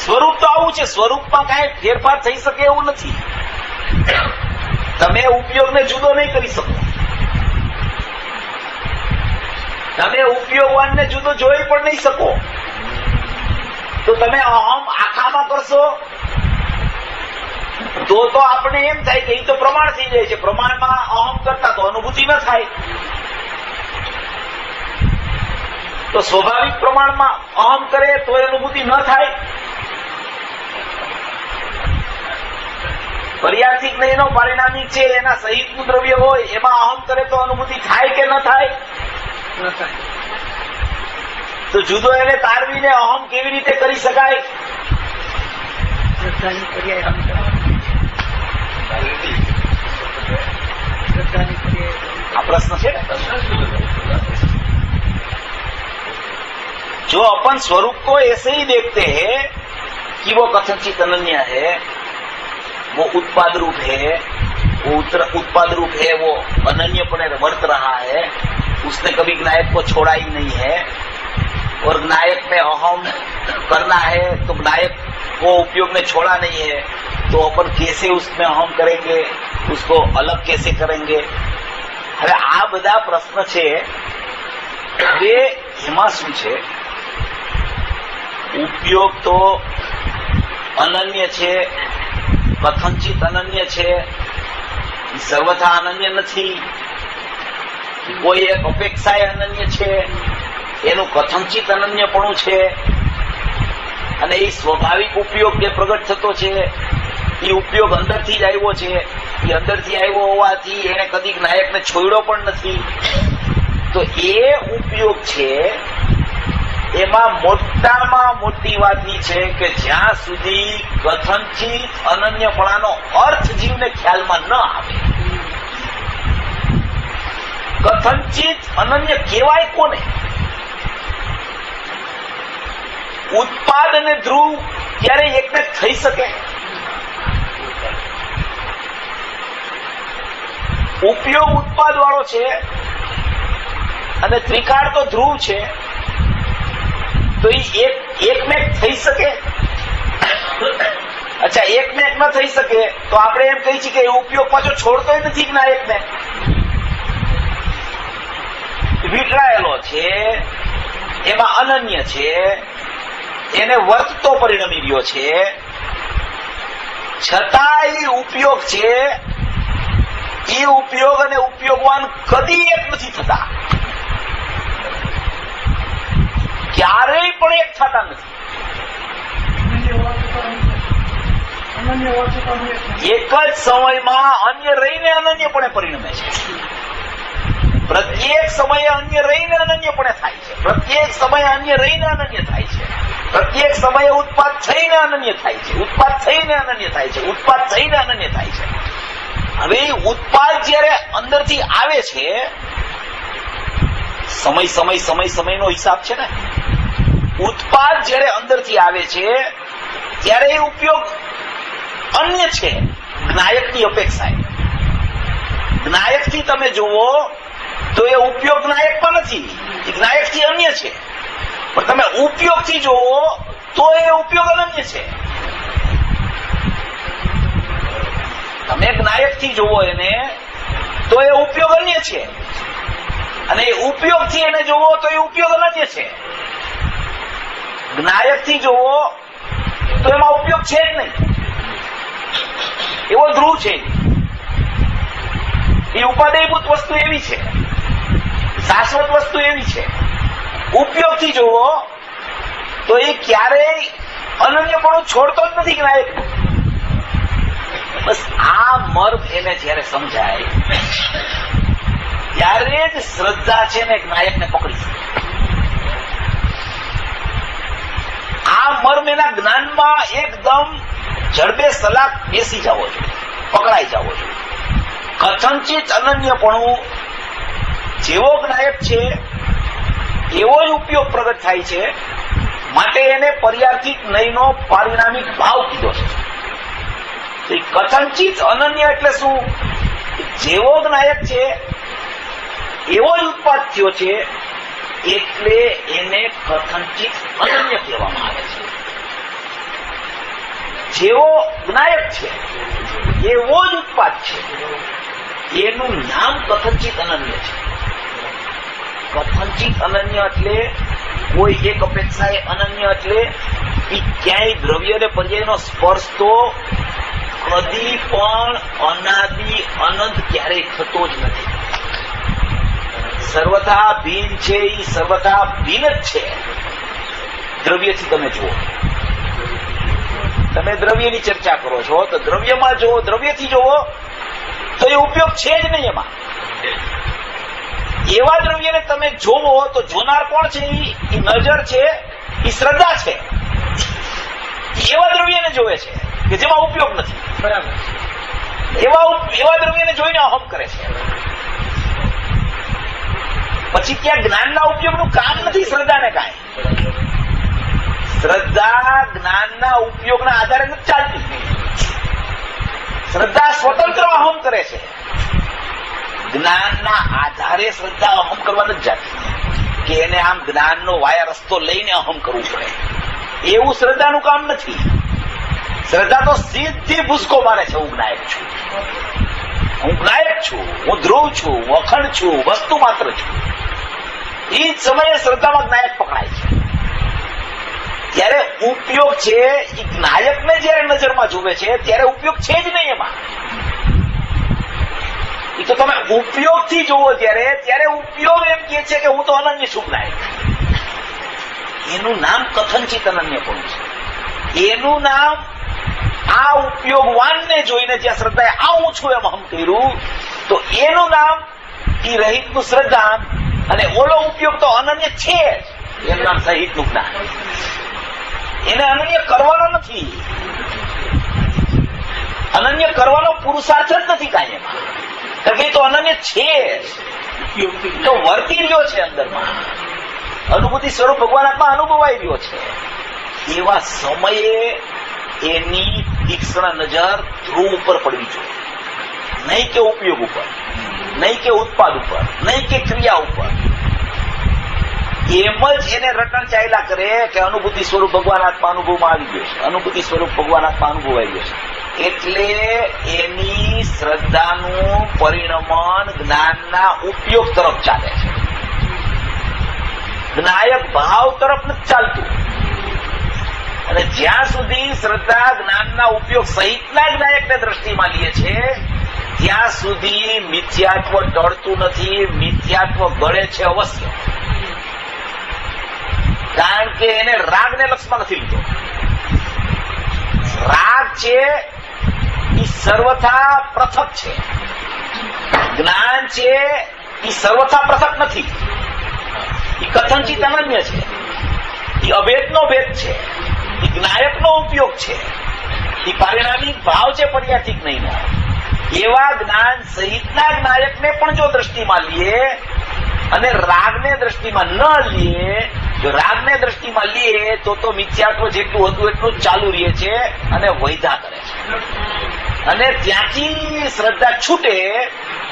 સ્વરૂપ તો આવું છે, સ્વરૂપમાં કાંઈ ફેરફાર થઈ શકે એવું નથી। તમે ઉપયોગને જુદો નહીં કરી શકો, તમે ઉપયોગવાનને જુદો જોઈ પણ નહીં શકો, તો તમે અહમ આખામાં કરશો તો આપણે એમ થાય કે એ તો પ્રમાણ થઈ જાય છે. પ્રમાણમાં અહમ કરતા તો અનુભૂતિ ન થાય. તો સ્વાભાવિક પ્રમાણમાં અહમ કરે તો અનુભૂતિ ન થાય. પર્યાર્થિક નહીંનો પારિણામિક છે, એના સહિતનું દ્રવ્ય હોય એમાં અહમ કરે તો અનુભૂતિ થાય કે ન થાય? ન થાય. તો જુદો એને તારવીને અહમ કેવી રીતે કરી શકાય? શ્રદ્ધાની પર્યાય અહમ કરવાની. શ્રદ્ધાની પર્યાય આ પ્રશ્ન છે ને. जो अपन स्वरूप को ऐसे ही देखते हैं कि वो कथनचित अनन्य है, वो उत्पाद रूप है, वो उत्पाद रूप है, वो अनन्यपणे वर्त रहा है, उसने कभी नायक को छोड़ा ही नहीं है, और नायक में अहम करना है तो नायक को उपयोग में छोड़ा नहीं है, तो अपन कैसे उसमें अहम करेंगे, उसको अलग कैसे करेंगे? હવે આ બધા પ્રશ્ન છે હવે એમાં શું છે? ઉપયોગ તો અનન્ય છે, કથનચિત અનન્ય છે, સર્વથા અનન્ય નથી. કોઈ એક અપેક્ષાએ અનન્ય છે, એનું કથનચિત અનન્યપણું છે, અને એ સ્વાભાવિક ઉપયોગ જે પ્રગટ થતો છે એ ઉપયોગ અંદરથી જ આવ્યો છે. એ અંદરથી આવ્યો હોવાથી એને કદીક નાયકને છોડ્યો પણ નથી. તો એ ઉપયોગ છે એમાં મોટામાં મોટી વાત એ છે કે જ્યાં સુધી કથનચિત અનન્યપણાનો અર્થ જીવને ખ્યાલમાં ન આવે. કથનચિત અનન્ય કહેવાય કોને? ઉત્પાદ અને ધ્રુવ ક્યારે એકને થઈ શકે? ઉપયોગ ઉત્પાદ વાળો છે અને ત્રિકાળ તો ધ્રુવ છે, તો એ એકમેક થઈ શકે? અચ્છા, એકમેક ન થઈ શકે તો આપણે એમ કહી છીએ કે ઉપયોગ પાછો છોડતો નથી નાયકને. વીંટળાયેલો છે, એમાં અનન્ય છે, એને વર્તતો પરિણમી રહ્યો છે, છતાં ઉપયોગ છે, એ ઉપયોગ અને ઉપયોગવાન કદી એક નથી થતા, ક્યારેય પણ એક થતા નથી. એક જ સમયમાં અન્ય રહીને અનન્યપણે પરિણમે છે. પ્રત્યેક સમયે અન્ય રહીને અનન્યપણે થાય છે. પ્રત્યેક સમયે અન્ય રહીને અનન્ય થાય છે. પ્રત્યેક સમયે ઉત્પાદ થઈને અનન્ય થાય છે. ઉત્પાદ થઈને અનન્ય થાય છે. ઉત્પાદ થઈને અનન્ય થાય છે. હવે ઉત્પાદ જયારે અંદરથી આવે છે, સમયનો હિસાબ છે ને. ઉત્પાદ જયારે અંદરથી આવે છે ત્યારે એ ઉપયોગ અન્ય છે જ્ઞાયકની અપેક્ષાએ. જ્ઞાયકથી તમે જુઓ તો એ ઉપયોગ જ્ઞાયકમાં નથી, એ જ્ઞાયકથી અન્ય છે. પણ તમે ઉપયોગથી જુઓ તો એ ઉપયોગ અનન્ય છે. તમે જ્ઞાયકથી જુઓ એને તો એ ઉપયોગ અન્ય છે, અને એ ઉપયોગથી એને જુઓ તો એ ઉપયોગ અનન્ય છે. જ્ઞાયકથી જુઓ તો એમાં ઉપયોગ છે જ નહીં, એવો ધ્રુવ છે. એ ઉપાદેયભૂત વસ્તુ એવી છે, શાશ્વત વસ્તુ એવી છે. ઉપયોગથી જુઓ તો એ ક્યારેય અનન્યપણું છોડતો જ નથી જ્ઞાયક. બસ આ મર્મ એને જયારે સમજાય ત્યારે જ શ્રદ્ધા છે ને જ્ઞાયકને પકડી શકે. આ મર્મ એના જ્ઞાનમાં એકદમ જડબે સલાક બેસી જવો જોઈએ, પકડાઈ જવો જોઈએ. કથનચિત અનન્યપણું જેવો જ્ઞાયક છે એવો જ ઉપયોગ પ્રગટ થાય છે, માટે એને પર્યાર્થિક નયનો પારિણામિક ભાવ કીધો છે. કથનચિત અનન્ય એટલે શું? જેવો જ્ઞાયક છે એવો જ ઉત્પાદ થયો છે, એટલે એને કથનચિત અનન્ય કહેવામાં આવે છે. જેવો જ્ઞાયક છે એવો જ ઉત્પાદ છે, એનું નામ કથનચિત અનન્ય છે. કથનચિત અનન્ય એટલે કોઈ એક અપેક્ષાએ અનન્ય, એટલે ક્યાંય દ્રવ્ય અને પર્યાયનો સ્પર્શ તો કદી પણ અનાદિ અનંત ક્યારેય થતો જ નથી. સર્વથા ભિન્ન છે, એ સર્વથા ભિન્ન જ છે. દ્રવ્યથી તમે જુઓ, તમે દ્રવ્યની ચર્ચા કરો છો તો દ્રવ્યમાં જુઓ, દ્રવ્યથી જુઓ તો એ ઉપયોગ છે જ નહીં એમાં. એવા દ્રવ્યને તમે જોવો તો જોનાર કોણ છે? એ નજર છે, એ શ્રદ્ધા છે. એવા દ્રવ્યને જોવે છે કે જેમાં ઉપયોગ નથી. બરાબર. એવા દ્રવ્યને જોઈને અહમ કરે છે. પછી ત્યાં જ્ઞાનના ઉપયોગનું કામ નથી શ્રદ્ધાને કાંઈ. શ્રદ્ધા જ્ઞાનના ઉપયોગના આધારે નથી ચાલતી. શ્રદ્ધા સ્વતંત્ર અહમ કરે છે. જ્ઞાનના આધારે શ્રદ્ધા અહમ કરવા નથી જાતી કે એને આમ જ્ઞાનનો વાયા રસ્તો લઈને અહમ કરવું પડે. એવું શ્રદ્ધાનું કામ નથી. શ્રદ્ધા તો સીધી ભૂસકો મારે છે, હું જ્ઞાયક છું, હું જ્ઞાયક છું, હું ધ્રુવ છું, હું અખંડ છું, વસ્તુ માત્ર છું. એ જ સમયે શ્રદ્ધામાં જ્ઞાયક પકડાય છે. ત્યારે ઉપયોગ છે એ જ્ઞાયકને જયારે નજરમાં જોવે છે ત્યારે ઉપયોગ છે જ નહીં એમાં. એ તો તમે ઉપયોગથી જોવો ત્યારે ઉપયોગ એમ કે છે કે હું તો અનન્ય છું જ્ઞાયક. એનું નામ કથનચિત અનન્ય પણ છે. એનું નામ આ ઉપયોગવાનને જોઈને જ્યાં શ્રદ્ધાએ આ હું છું એમ હમ કર્યું તો એનું નામ એ રહિતનું શ્રદ્ધા, અને ઓલો ઉપયોગ તો અનન્ય છે જ, એનું નામ સહિતનું જ્ઞાન. એને અનન્ય કરવાનો નથી, અનન્ય કરવાનો પુરુષાર્થ જ નથી કાંઈ એમાં, કારણ કે એ તો અનન્ય છે તો વર્તી રહ્યો છે અંદરમાં. અનુભૂતિ સ્વરૂપ ભગવાન આત્મા અનુભવાઈ રહ્યો છે. એવા સમયે એની તીક્ષ્ણ નજર ધ્રુવ ઉપર પડવી જોઈએ, નહીં કે ઉપયોગ ઉપર, નહીં કે ઉત્પાદ ઉપર, નહીં કે ક્રિયા ઉપર. એમ જ એને રટણ ચાલ્યા કરે કે અનુભૂતિ સ્વરૂપ ભગવાન આત્મા અનુભવમાં આવી ગયો છે, અનુભૂતિ સ્વરૂપ ભગવાન આત્મા અનુભવાઈ ગયો છે. એટલે એની શ્રદ્ધાનું પરિણમન જ્ઞાનના ઉપયોગ તરફ ચાલે છે, જ્ઞાયક ભાવ તરફ નથી ચાલતું. અને જ્યાં સુધી શ્રદ્ધા જ્ઞાનના ઉપયોગ સહિતના જ્ઞાયકને દ્રષ્ટિમાં લે છે ત્યાં સુધી મિથ્યાત્વ ટળતું નથી, મિથ્યાત્વ ગળે છે અવશ્ય. કારણ કે એને રાગને લક્ષમાં નથી લીધો. રાગ છે એ સર્વથા પૃથક છે, જ્ઞાન છે એ સર્વથા પૃથક નથી. એ કથનચિત અનન્ય છે, એ અભેદનો ભેદ છે, એ જ્ઞાયકનો ઉપયોગ છે, એ પારિણામિક ભાવ છે પર્યાર્થિક નહીં. એવા જ્ઞાન સહિતના જ્ઞાયકને પણ જો દ્રષ્ટિમાં લઈએ અને રાગને દ્રષ્ટિમાં ન લઈએ, જો રાગને દ્રષ્ટિમાં લઈએ તો મિથ્યાત્વ જેટલું હતું એટલું જ ચાલુ રહે છે અને વૈધા કરે છે. અને ત્યાંથી શ્રદ્ધા છૂટે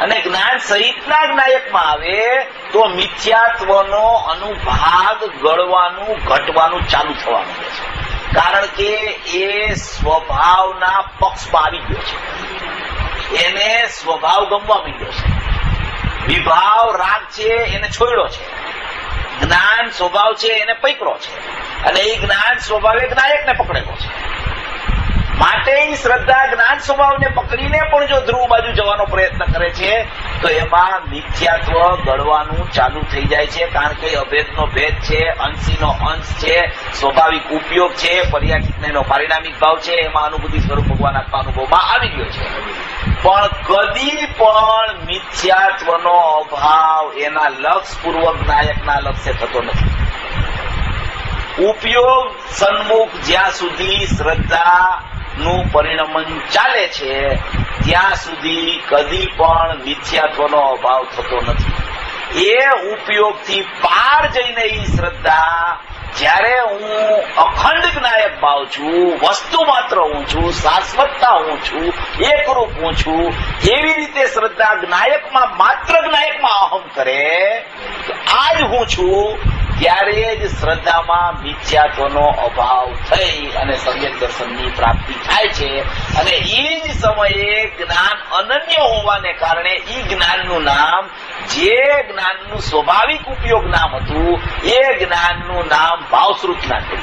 અને જ્ઞાન સહિતના જ્ઞાયકમાં આવે તો મિથ્યાત્વનો અનુભાગ ગળવાનું ઘટવાનું ચાલુ થવાનું છે. કારણ કે એ સ્વભાવના પક્ષમાં આવી ગયો છે, એને સ્વભાવ ગમવા માંડ્યો છે. વિભાવ રાગ છે એને છોડ્યો છે, જ્ઞાન સ્વભાવ છે એને પકડ્યો છે, અને એ જ્ઞાન સ્વભાવે જ્ઞાયકને પકડેલો છે. માટે શ્રદ્ધા જ્ઞાન સ્વભાવને પકડીને પણ જો ધ્રુવ બાજુ જવાનો પ્રયત્ન કરે છે તો એમાં મિથ્યાત્વ ગળવાનું ચાલુ થઈ જાય છે. કારણ કે અભેદનો ભેદ છે, અંશીનો અંશ છે, સ્વાભાવિક ઉપયોગ છે, પર્યાચિતનો પારિણામિક ભાવ છે, એમાં અનુભૂતિ સ્વરૂપ ભગવાન આત્મા અનુભવમાં આવી ગયો છે. પણ કદી પણ મિથ્યાત્વનો અભાવ એના લક્ષપૂર્વક નાયકના લક્ષ્ય થતો નથી. ઉપયોગ સન્મુખ જ્યાં સુધી શ્રદ્ધા નું પરિણમન ચાલે છે ત્યાં સુધી કદી પણ મિથ્યાત્વનો અભાવ થતો નથી. એ ઉપયોગથી પાર જઈને એ શ્રદ્ધા જ્યારે હું અખંડ જ્ઞાયક ભાવ છું, વસ્તુ માત્ર હું છું, શાશ્વતતા હું છું, એકરૂપ હું છું, એવી રીતે શ્રદ્ધા જ્ઞાયકમાં માત્ર જ્ઞાયકમાં અહમ કરે આ જ હું છું, ત્યારે જ શ્રદ્ધામાં મિથ્યાત્વનો અભાવ થઈ અને સમ્યક દર્શનની પ્રાપ્તિ થાય છે. અને એ જ સમયે જ્ઞાન અનન્ય હોવાને કારણે એ જ્ઞાનનું નામ, જે જ્ઞાનનું સ્વાભાવિક ઉપયોગ નામ હતું, એ જ્ઞાનનું નામ ભાવશ્રુત જ્ઞાન થયું.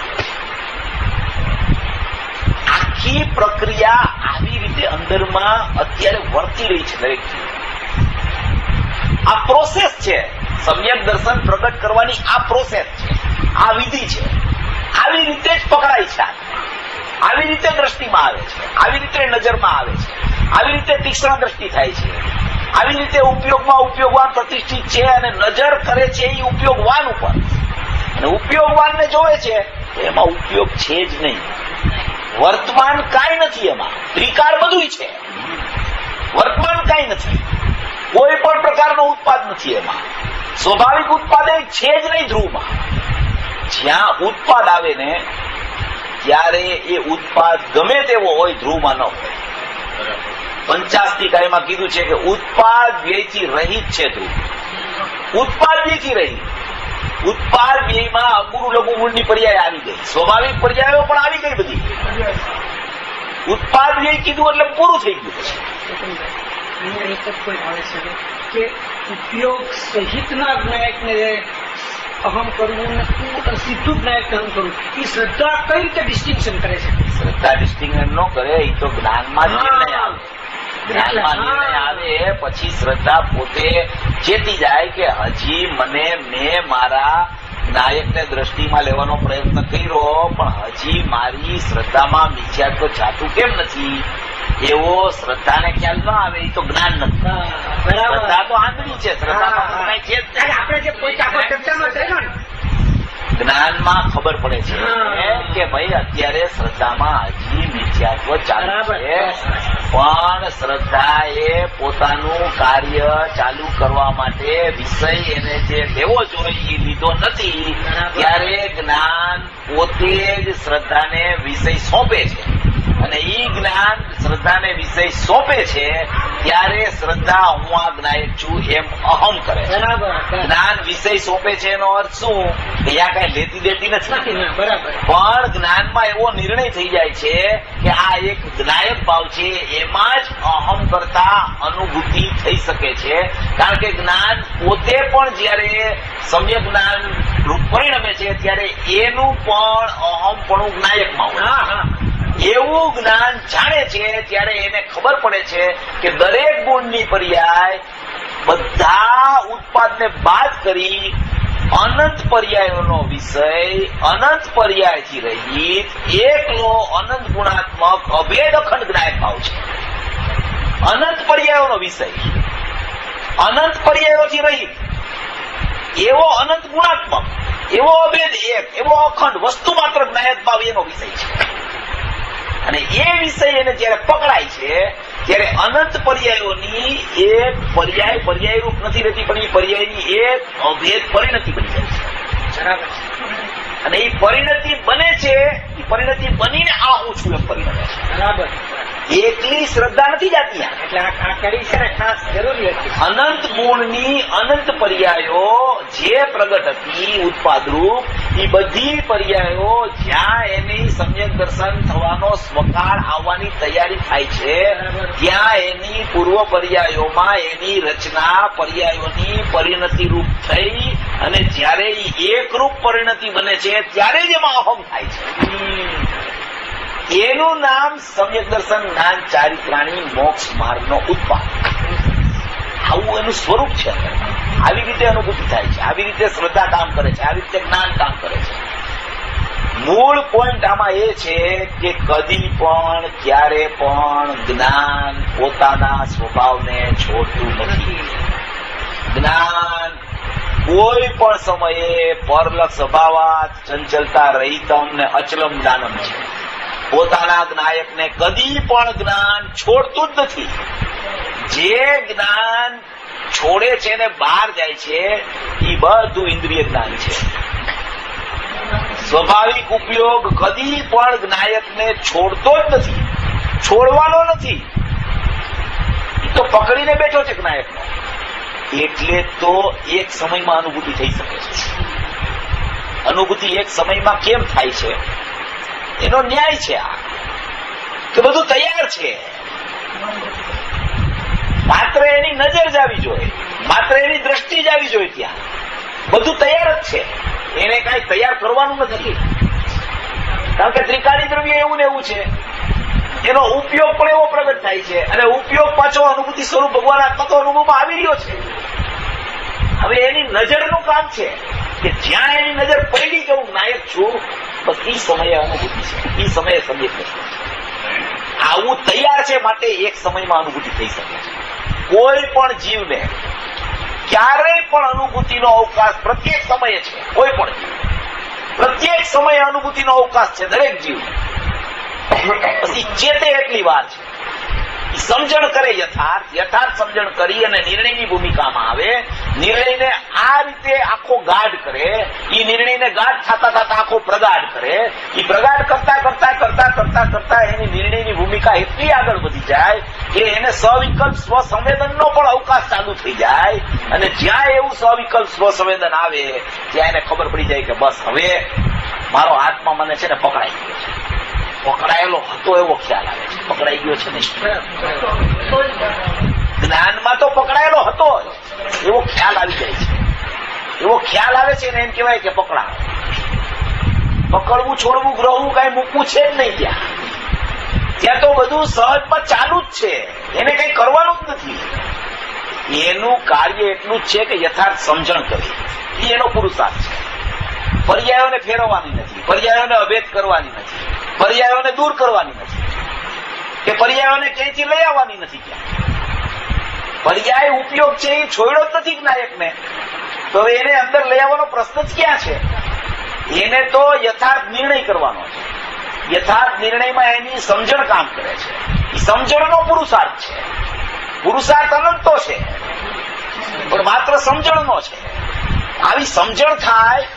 આખી પ્રક્રિયા આવી રીતે અંદરમાં અત્યારે વર્તી રહી છે દરેક જીવ. આ પ્રોસેસ છે. સમ્યક દર્શન પ્રગટ કરવાની આ પ્રોસેસ છે, આ વિધિ છે. આવી રીતે જ પકડાય છે, આવી રીતે દ્રષ્ટિમાં આવે છે, આવી રીતે નજરમાં આવે છે, આવી રીતે તીક્ષ્ણ દ્રષ્ટિ થાય છે, આવી રીતે ઉપયોગમાં ઉપયોગવાન પ્રતિષ્ઠિત છે અને નજર કરે છે એ ઉપયોગવાન ઉપર, અને ઉપયોગવાનને જોવે છે એમાં ઉપયોગ છે જ નહીં. વર્તમાન કાંઈ નથી, એમાં ત્રિકાર બધું છે, વર્તમાન કાંઈ નથી, કોઈ પણ પ્રકારનો ઉત્પાદ નથી એમાં. સ્વાભાવિક ઉત્પાદ છે જ નહીં ધ્રુવમાં. જ્યાં ઉત્પાદ આવે ને ત્યારે એ ઉત્પાદ ગમે તેવો હોય ધ્રુવમાં ન હોય. પંચાસ્તિકાયમાં કીધું છે કે ઉત્પાદ વ્યયથી રહિત છે ધ્રુવ. ઉત્પાદ વ્યયથી રહિત. ઉત્પાદ વ્યયમાં અગુરુ લઘુ મૂળની પર્યાય આવી ગઈ, સ્વાભાવિક પર્યાયો પણ આવી ગઈ બધી. ઉત્પાદ વ્યય કીધું એટલે પૂરું થઈ ગયું છે. અહીંયા એક જ પોઈન્ટ આવે છે કે ઉપયોગ સહિતના જ્ઞાયકને અહમ કરવું ને સીધું જ્ઞાયકને અહમ કરવું, એ શ્રદ્ધા કઈ રીતે ડિસ્ટિંક્શન કરે છે? શ્રદ્ધા ડિસ્ટિંક્શન ન કરે, એ તો જ્ઞાનમાં નિર્ણય આવે. જ્ઞાનમાં નિર્ણય આવે પછી શ્રદ્ધા પોતે ચેતી જાય કે હજી મેં મારા નાયકને દ્રષ્ટિમાં લેવાનો પ્રયત્ન કર્યો પણ હજી મારી શ્રદ્ધામાં મિથ્યાત્વ જાતું કેમ નથી, એવો શ્રદ્ધાને ખ્યાલ ન આવે. એ તો જ્ઞાન નથી. શ્રદ્ધા તો આંધળી છે, શ્રદ્ધામાં કઈ છે. આપણે જે પોઈન્ટ આપણે ચર્ચામાં થયો ને, જ્ઞાનમાં ખબર પડે છે કે ભાઈ અત્યારે શ્રદ્ધામાં હજી મિથ્યાત્વ ચાલુ છે, પણ શ્રદ્ધા એ પોતાનું કાર્ય ચાલુ કરવા માટે વિષય એને જે લેવો જોઈએ એ લીધો નથી. ત્યારે જ્ઞાન પોતે જ શ્રદ્ધાને વિષય સોંપે છે, અને એ જ્ઞાન શ્રદ્ધાને વિષય સોંપે છે ત્યારે શ્રદ્ધા હું આ જ્ઞાયક છું એમ અહમ કરે. જ્ઞાન વિષય સોંપે છે એનો અર્થ શું? કે યા કઈ લેતી દેતી નથી. પણ જ્ઞાનમાં એવો નિર્ણય થઈ જાય છે કે આ એક જ્ઞાયક ભાવ છે, એમાં જ અહમ કરતા અનુભૂતિ થઈ શકે છે. કારણ કે જ્ઞાન પોતે પણ જયારે સમ્યક જ્ઞાન રૂપ પરિણમે છે ત્યારે એનું પણ અહમપણું જ્ઞાયકમાં હોય. એવું જ્ઞાન જાણે છે ત્યારે એને ખબર પડે છે કે દરેક ગુણની પર્યાય બધા ઉત્પાદને બાદ કરી અનંત પર્યાયોનો વિષય, અનંત પર્યાયથી રહિત એકલો અનંત ગુણાત્મક અભેદ અખંડ જ્ઞાયક ભાવ છે. અનંત પર્યાયોનો વિષય, અનંત પર્યાયોથી રહિત એવો અનંત ગુણાત્મક, એવો અભેદ એક, એવો અખંડ વસ્તુ માત્ર જ્ઞાયક ભાવ એનો વિષય છે. અને એ વિષય એને જયારે પકડાય છે ત્યારે અનંત પર્યાયોની એક પર્યાય રૂપ નથી રહેતી, પણ એ પર્યાયની એક અભેદ પરિણતિ બની જાય છે. બરાબર. અને એ પરિણતિ બને છે, એ પરિણતિ બનીને આ હું છું એમ પરિણમે છે. બરાબર. એકલી શ્રદ્ધા નથી જાતી, એટલે આ કરી છે ને ખાસ જરૂરી હતી. અનંત ગુણની અનંત પર્યાયો જે પ્રગટ હતી ઉત્પાદરૂપ, એ બધી પર્યાયો જ્યાં એની સમ્યક દર્શન થવાનો સ્વકાળ આવવાની તૈયારી થાય છે ત્યાં એની પૂર્વ પર્યાયોમાં એની રચના પર્યાયોની પરિણતિ રૂપ થઈ, અને જયારે એ એકરૂપ પરિણતિ બને છે ત્યારે જ એમાં અહમ થાય છે. એનું નામ સમ્યક દર્શન જ્ઞાન ચારિત્રાણી મોક્ષ માર્ગનો ઉત્પાદ. આવું એનું સ્વરૂપ છે. આવી રીતે અનુભૂતિ થાય છે, આવી રીતે શ્રદ્ધા કામ કરે છે, આવી રીતે જ્ઞાન કામ કરે છે. મૂળ પોઈન્ટ આમાં એ છે કે કદી પણ ક્યારે પણ જ્ઞાન પોતાના સ્વભાવને છોડતું નથી. જ્ઞાન કોઈ પણ સમયે પરલક્ષ અભાવાત ચંચલતા રહિતમ ને અચલમ જ્ઞાનમ છે. પોતાના જ્ઞાયકને કદી પણ જ્ઞાન છોડતું જ નથી. જે જ્ઞાન છોડે છે ને બહાર જાય છે એ બધું ઇન્દ્રિય જ્ઞાન છે. સ્વાભાવિક ઉપયોગ કદી પણ જ્ઞાયકને છોડતો જ નથી, છોડવાનો નથી. એ તો પકડીને બેઠો છે જ્ઞાયકનો. એટલે તો એક સમયમાં અનુભૂતિ થઈ શકે છે. અનુભૂતિ એક સમયમાં કેમ થાય છે એનો ન્યાય છે આ કે બધું તૈયાર છે, માત્ર એની નજર જ આવી જોઈએ, માત્ર એની દ્રષ્ટિ જ આવી જોઈએ. ત્યાં બધું તૈયાર જ છે, એને કઈ તૈયાર કરવાનું નથી. કારણ કે ત્રિકાળી દ્રવ્ય એવું ને એવું છે. એનો ઉપયોગ પણ એવો પ્રગટ થાય છે, અને ઉપયોગ પાછો અનુભૂતિ સ્વરૂપ ભગવાન આત્મા તો અનુભવમાં આવી રહ્યો છે. હવે એની નજરનું કામ છે કે જ્યાં એની નજર પડી કે હું નાયક છું, બસ એ સમયે અનુભૂતિ છે, એ સમયે સંદેશ છે. આવું તૈયાર છે, માટે એક સમયમાં અનુભૂતિ થઈ શકે છે. કોઈ પણ જીવને ક્યારેય પણ અનુભૂતિનો અવકાશ પ્રત્યેક સમયે છે. કોઈ પણ જીવ પ્રત્યેક સમયે અનુભૂતિનો અવકાશ છે દરેક જીવ. પછી ચેતે એટલી વાર છે, સમજણ કરે, યથાર્થ સમજણ કરી અને નિર્ણયની ભૂમિકામાં આવે. નિર્ણયને આ રીતે આખો ગાઢ કરે, એ નિર્ણયને ગાઢ થતા થતા આખો પ્રગાઢ કરે. એ પ્રગાઢ કરતા કરતા કરતા કરતા કરતા એની નિર્ણયની ભૂમિકા એટલી આગળ વધી જાય કે એને સ્વવિકલ્પ સ્વસંવેદનનો પણ અવકાશ ચાલુ થઈ જાય. અને જ્યાં એવું સ્વવિકલ્પ સ્વસંવેદન આવે ત્યાં એને ખબર પડી જાય કે બસ હવે મારો આત્મા મને છે ને પકડાઈ ગયો છે. પકડાયેલો હતો એવો ખ્યાલ આવે છે. પકડાઈ ગયો છે ને, જ્ઞાનમાં તો પકડાયેલો હતો એવો ખ્યાલ આવી જાય છે. એવો ખ્યાલ આવે છે ને એમ કહેવાય કે પકડાવો. પકડવું, છોડવું, ગ્રહવું કઈ મૂકવું છે જ નહીં. ત્યાં તો બધું સહજમાં ચાલુ જ છે, એને કઈ કરવાનું જ નથી. એનું કાર્ય એટલું જ છે કે યથાર્થ સમજણ કરવી, એ એનો પુરુષાર્થ છે. પર્યાયોને ફેરવવાની નથી, પર્યાયોને અભેદ કરવાની નથી, પર્યાયોને દૂર કરવાની નથી, કે પર્યાયોને ક્યાંયથી લઈ આવવાની નથી. ક્યાં પર્યાય ઉપયોગ છે એ છોડ્યો જ નથી નાયકને, તો એને અંદર લઈ આવવાનો પ્રશ્ન જ ક્યાં છે? એને તો યથાર્થ નિર્ણય કરવાનો છે. યથાર્થ નિર્ણયમાં એની સમજણ કામ કરે છે. એ સમજણનો પુરુષાર્થ છે. પુરુષાર્થ અનંતો છે, પણ માત્ર સમજણનો છે. આવી સમજણ થાય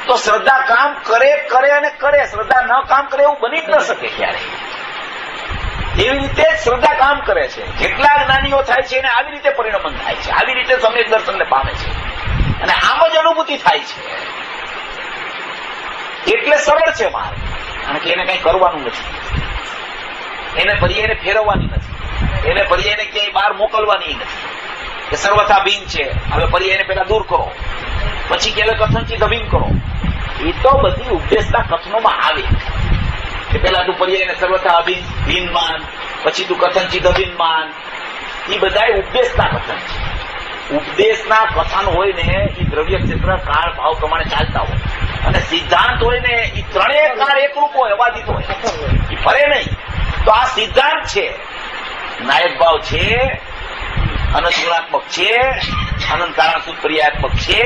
તો શ્રદ્ધા કામ કરે અને કરે. શ્રદ્ધા ન કામ કરે એવું બની જ ન શકે ક્યારે. એવી રીતે શ્રદ્ધા કામ કરે છે. જેટલા જ્ઞાનીઓ થાય છે એને આવી રીતે પરિણમન થાય છે, આવી રીતે સમ્યક દર્શનને પામે છે, અને આમ જ અનુભૂતિ થાય છે. એટલે સરળ છે માર્ગ, કારણ કે એને કઈ કરવાનું નથી, એને પર્યાયને ફેરવવાની નથી, એને પર્યાયને ક્યાંય બહાર મોકલવાની નથી કે સર્વથા ભીન છે, હવે પર્યાયને પેલા દૂર કરો, પછી કે કથનથી અભિન્ન કરો. એ તો બધી ઉપદેશના કથનોમાં આવે કે પેલા તું પર્યાયને સર્વથા ભીન માન, પછી તું કથનથી અભિન્ન માન. એ બધા ઉપદેશના કથન છે. ઉપદેશના કથન હોય ને એ દ્રવ્ય ક્ષેત્ર કાળ ભાવ પ્રમાણે ચાલતા હોય, અને સિદ્ધાંત હોય ને એ ત્રણેય કાળ એકરૂપ હોય, અબાધિત હોય, એ ફરે નહીં. તો આ સિદ્ધાંત છે, નાયક ભાવ છે, અનંત ગુણાત્મક છે, અનંત કારણસૂત્ર પર્યાયાત્મક છે.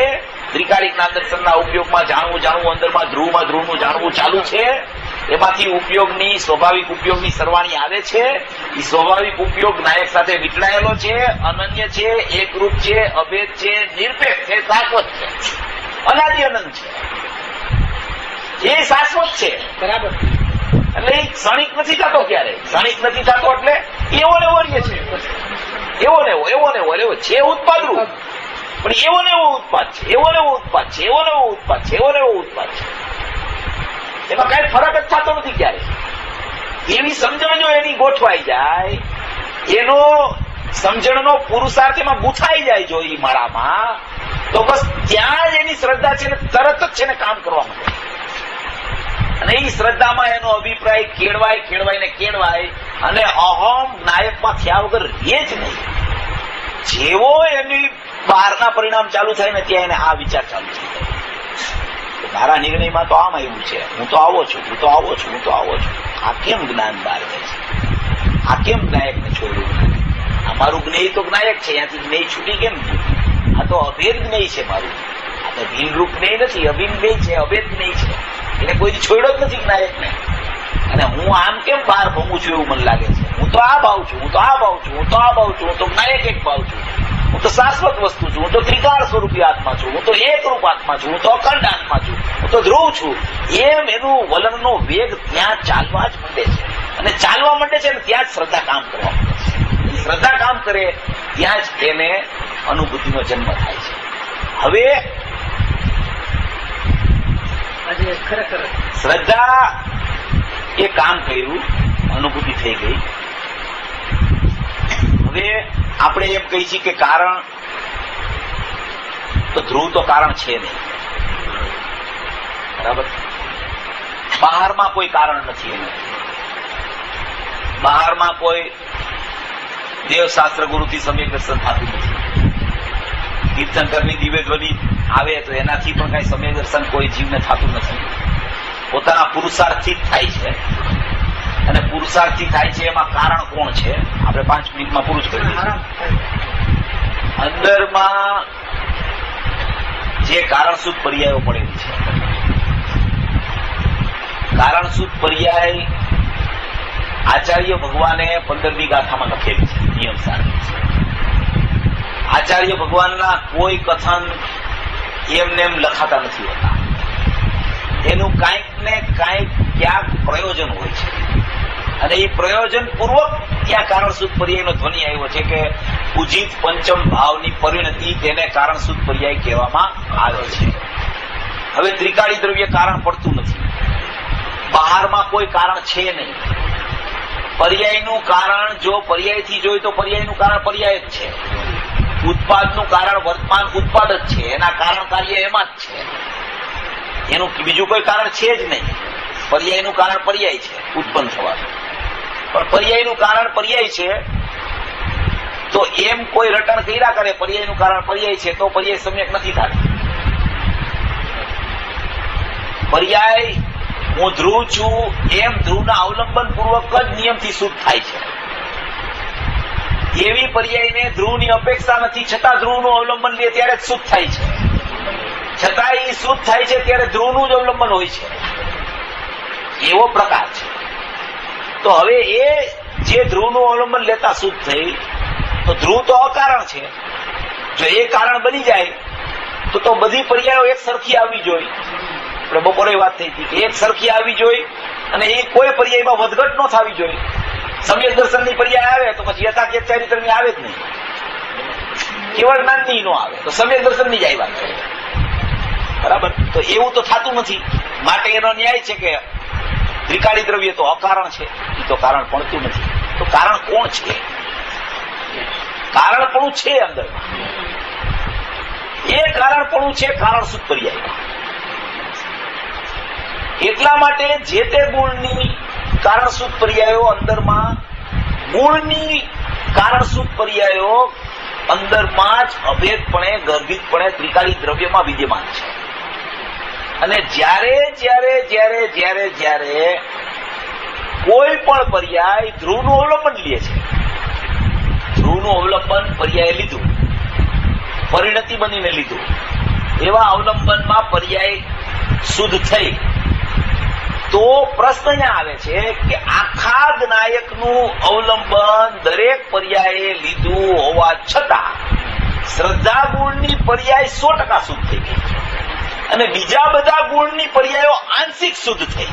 ત્રિકાળી જ્ઞાન દર્શનના ઉપયોગમાં જાણવું અંદરમાં ધ્રુવનું જાણવું ચાલુ છે. એમાંથી ઉપયોગની સ્વાભાવિક ઉપયોગની સરવાણી આવે છે. એ સ્વાભાવિક ઉપયોગ નાયક સાથે વીંટળાયેલો છે, અનન્ય છે, એકરૂપ છે, અભેદ છે, નિરપેક્ષ છે, શાશ્વત છે, અનાદિ અનંત છે. એ શાશ્વત છે, બરાબર. એટલે એ ક્ષણિક નથી થતો. ક્યારે ક્ષણિક નથી થતો એટલે એવો ને એવો રહે છે. એવો ને એવો છે ઉત્પાદરૂપ, પણ એવો ને એવો ઉત્પાદ છે, એવો ને એવો ઉત્પાદ છે, એવો ને એવો ઉત્પાદ છે, એવો ને એવો ઉત્પાદ છે. એમાં કઈ ફરક જ થતો નથી ક્યારે. એવી સમજણ જો એની ગોઠવાઈ જાય, એનો સમજણનો પુરુષાર્થ એમાં ગૂંથાઈ જાય જો એ માળામાં, તો બસ ત્યાં જ એની શ્રદ્ધા છે ને તરત જ છે ને કામ કરવા માંડે. અને એ શ્રદ્ધામાં એનો અભિપ્રાય કેળવાય અને અહમ નાયકમાં થયા વગર રહે જ નહીં. જેવો એની બહારના પરિણામ ચાલુ થાય ને ત્યાં એને આ વિચાર ચાલુ થઈ જાય. મારા નિર્ણયમાં તો આમ આવ્યું છે, હું તો આવો છું. આ કેમ જ્ઞાન બહાર જાય છે? આ કેમ નાયકને છોડ્યું? આ મારું જ્ઞેય તો જ્ઞાયક છે, ત્યાંથી જ્ઞેય છૂટી કેમ ગયું? આ તો અભેદ જ્ઞેય છે મારું. આ તો ભીનરૂપ જ્ઞેય નથી, અભિન્ન જ્ઞેય છે, અભેદ જ્ઞેય છે. એટલે કોઈ છોડ્યો જ નથી નાયકને. અને હું આમ કેમ બહાર ભમું છું એવું મને લાગે છે? હું તો આ ભાવ છું, હું તો નાયક એક ભાવ છું, હું તો શાશ્વત વસ્તુ છું, હું તો ત્રિકાળ સ્વરૂપી આત્મા છું, હું તો એકરૂપ આત્મા છું, હું તો અખંડ આત્મા છું, હું તો ધ્રુવ છું. એમ એનું વલણનો વેગ ત્યાં ચાલવા જ માંડે છે, અને ચાલવા માંડે છે ને ત્યાં જ શ્રદ્ધા કામ કરવા માંડે છે. શ્રદ્ધા કામ કરે ત્યાં જ એને અનુભૂતિનો જન્મ થાય છે. હવે ખરેખર શ્રદ્ધા એ કામ કર્યું, અનુભૂતિ થઈ ગઈ. હવે આપણે એમ કહી છીએ કે કારણ તો ધ્રુવ તો કારણ છે નહીં, બરાબર? બહારમાં કોઈ કારણ નથી. એને બહારમાં કોઈ દેવશાસ્ત્ર ગુરુથી સમ્યક દર્શન થતું નથી. તીર્થંકરની દિવ્ય ધ્વનિ આવે તો એનાથી પણ કઈ સમ્યક દર્શન કોઈ જીવને થતું નથી. પોતાના પુરુષાર્થથી જ થાય છે, અને પુરુષાર્થથી થાય છે એમાં કારણ કોણ છે આપણે 5 મિનિટમાં પૂરું જ કરી દઈશું. અંદરમાં જે કારણસૂદ પર્યાયો પડેલી છે, કારણસૂદ પર્યાય આચાર્ય ભગવાને 15મી ગાથામાં લખેલી છે. નિયમ સારી આચાર્ય ભગવાનના કોઈ કથન એમને એમ લખાતા નથી હોતા. એનું કાંઈક ને કાંઈક ક્યાંક પ્રયોજન હોય છે, અને એ પ્રયોજન પૂર્વક ત્યાં કારણસૂદ પર્યાયનો ધ્વનિ આવ્યો છે કે ઉજિત પંચમ ભાવની પરિણતિ, તેને કારણસૂદ પર્યાય કહેવામાં આવે છે. હવે ત્રિકાળી દ્રવ્ય કારણ પડતું નથી, બહારમાં કોઈ કારણ છે નહીં. પર્યાયનું કારણ જો પર્યાયથી જોઈ તો પર્યાયનું કારણ પર્યાય જ છે. ઉત્પાદનું કારણ વર્તમાન ઉત્પાદ જ છે, એના કારણ કાર્ય એમાં જ છે. એનું બીજું કોઈ કારણ છે જ નહીં. પર્યાયનું કારણ પર્યાય છે ઉત્પન્ન થવાનું, પણ પર્યાયનું કારણ પર્યાય છે તો એમ કોઈ રટણ કર્યા કરે પર્યાયનું કારણ પર્યાય છે તો પર્યાય સમ્યક નથી થતું. પર્યાય હું ધ્રુવ છું એમ ધ્રુવના અવલંબન પૂર્વક જ નિયમથી શુદ્ધ થાય છે. એવી પર્યાયને ધ્રુવની અપેક્ષા નથી છતાં ધ્રુવનું અવલંબન લે ત્યારે જ શુદ્ધ થાય છે. છતાં એ શુદ્ધ થાય છે ત્યારે ધ્રુવનું જ અવલંબન હોય છે. એવો પ્રકાર છે. તો હવે એ જે ધ્રુવનું અવલંબન લેતા શુદ્ધ થઈ, તો ધ્રુવ તો અકારણ છે. જો એ કારણ બની જાય તો બધી પર્યાયો એક સરખી આવવી જોઈએ. આપણે બપોરે વાત થઈ હતી કે એક સરખી આવવી જોઈએ, અને એ કોઈ પર્યાયમાં વધઘટ ન થવી જોઈએ. સમ્યક દર્શનની પર્યાય આવે તો પછી યથાર્થ ચારિત્રની આવે જ નહીં. કેવળ જ્ઞાનની ન આવે તો સમ્યક દર્શનની જ આવ્યા છે. બરાબર? તો એવું તો થતું નથી. માટે એનો ન્યાય છે કે ત્રિકાળી દ્રવ્ય તો અકારણ છે, એ તો કારણ પડતું નથી. તો કારણ કોણ છે? કારણપણું છે અંદર. એ કારણપણું છે કારણસૂદ પર્યાયમાં. એટલા માટે જે તે ગુણની કારણસૂદ પર્યાયો અંદરમાં, ગુણની કારણસૂદ પર્યાયો અંદરમાં જ અભેદપણે ગર્ભિતપણે ત્રિકાળી દ્રવ્યમાં વિદ્યમાન છે. અને જ્યારે જ્યારે જ્યારે જ્યારે જ્યારે કોઈ પણ પર્યાય ધ્રુવનું અવલંબન લે છે, ધ્રુવનું અવલંબન પર્યાય લીધું, પરિણતિ બનીને લીધું, એવા અવલંબનમાં પર્યાય શુદ્ધ થઈ, તો પ્રશ્ન અહીંયા આવે છે કે આખા જ્ઞાયકનું અવલંબન દરેક પર્યાયે લીધું હોવા છતાં શ્રદ્ધા ગુણની પર્યાય 100% શુદ્ધ થઈ ગઈ, અને બીજા બધા ગુણની પર્યાયો આંશિક શુદ્ધ થઈ.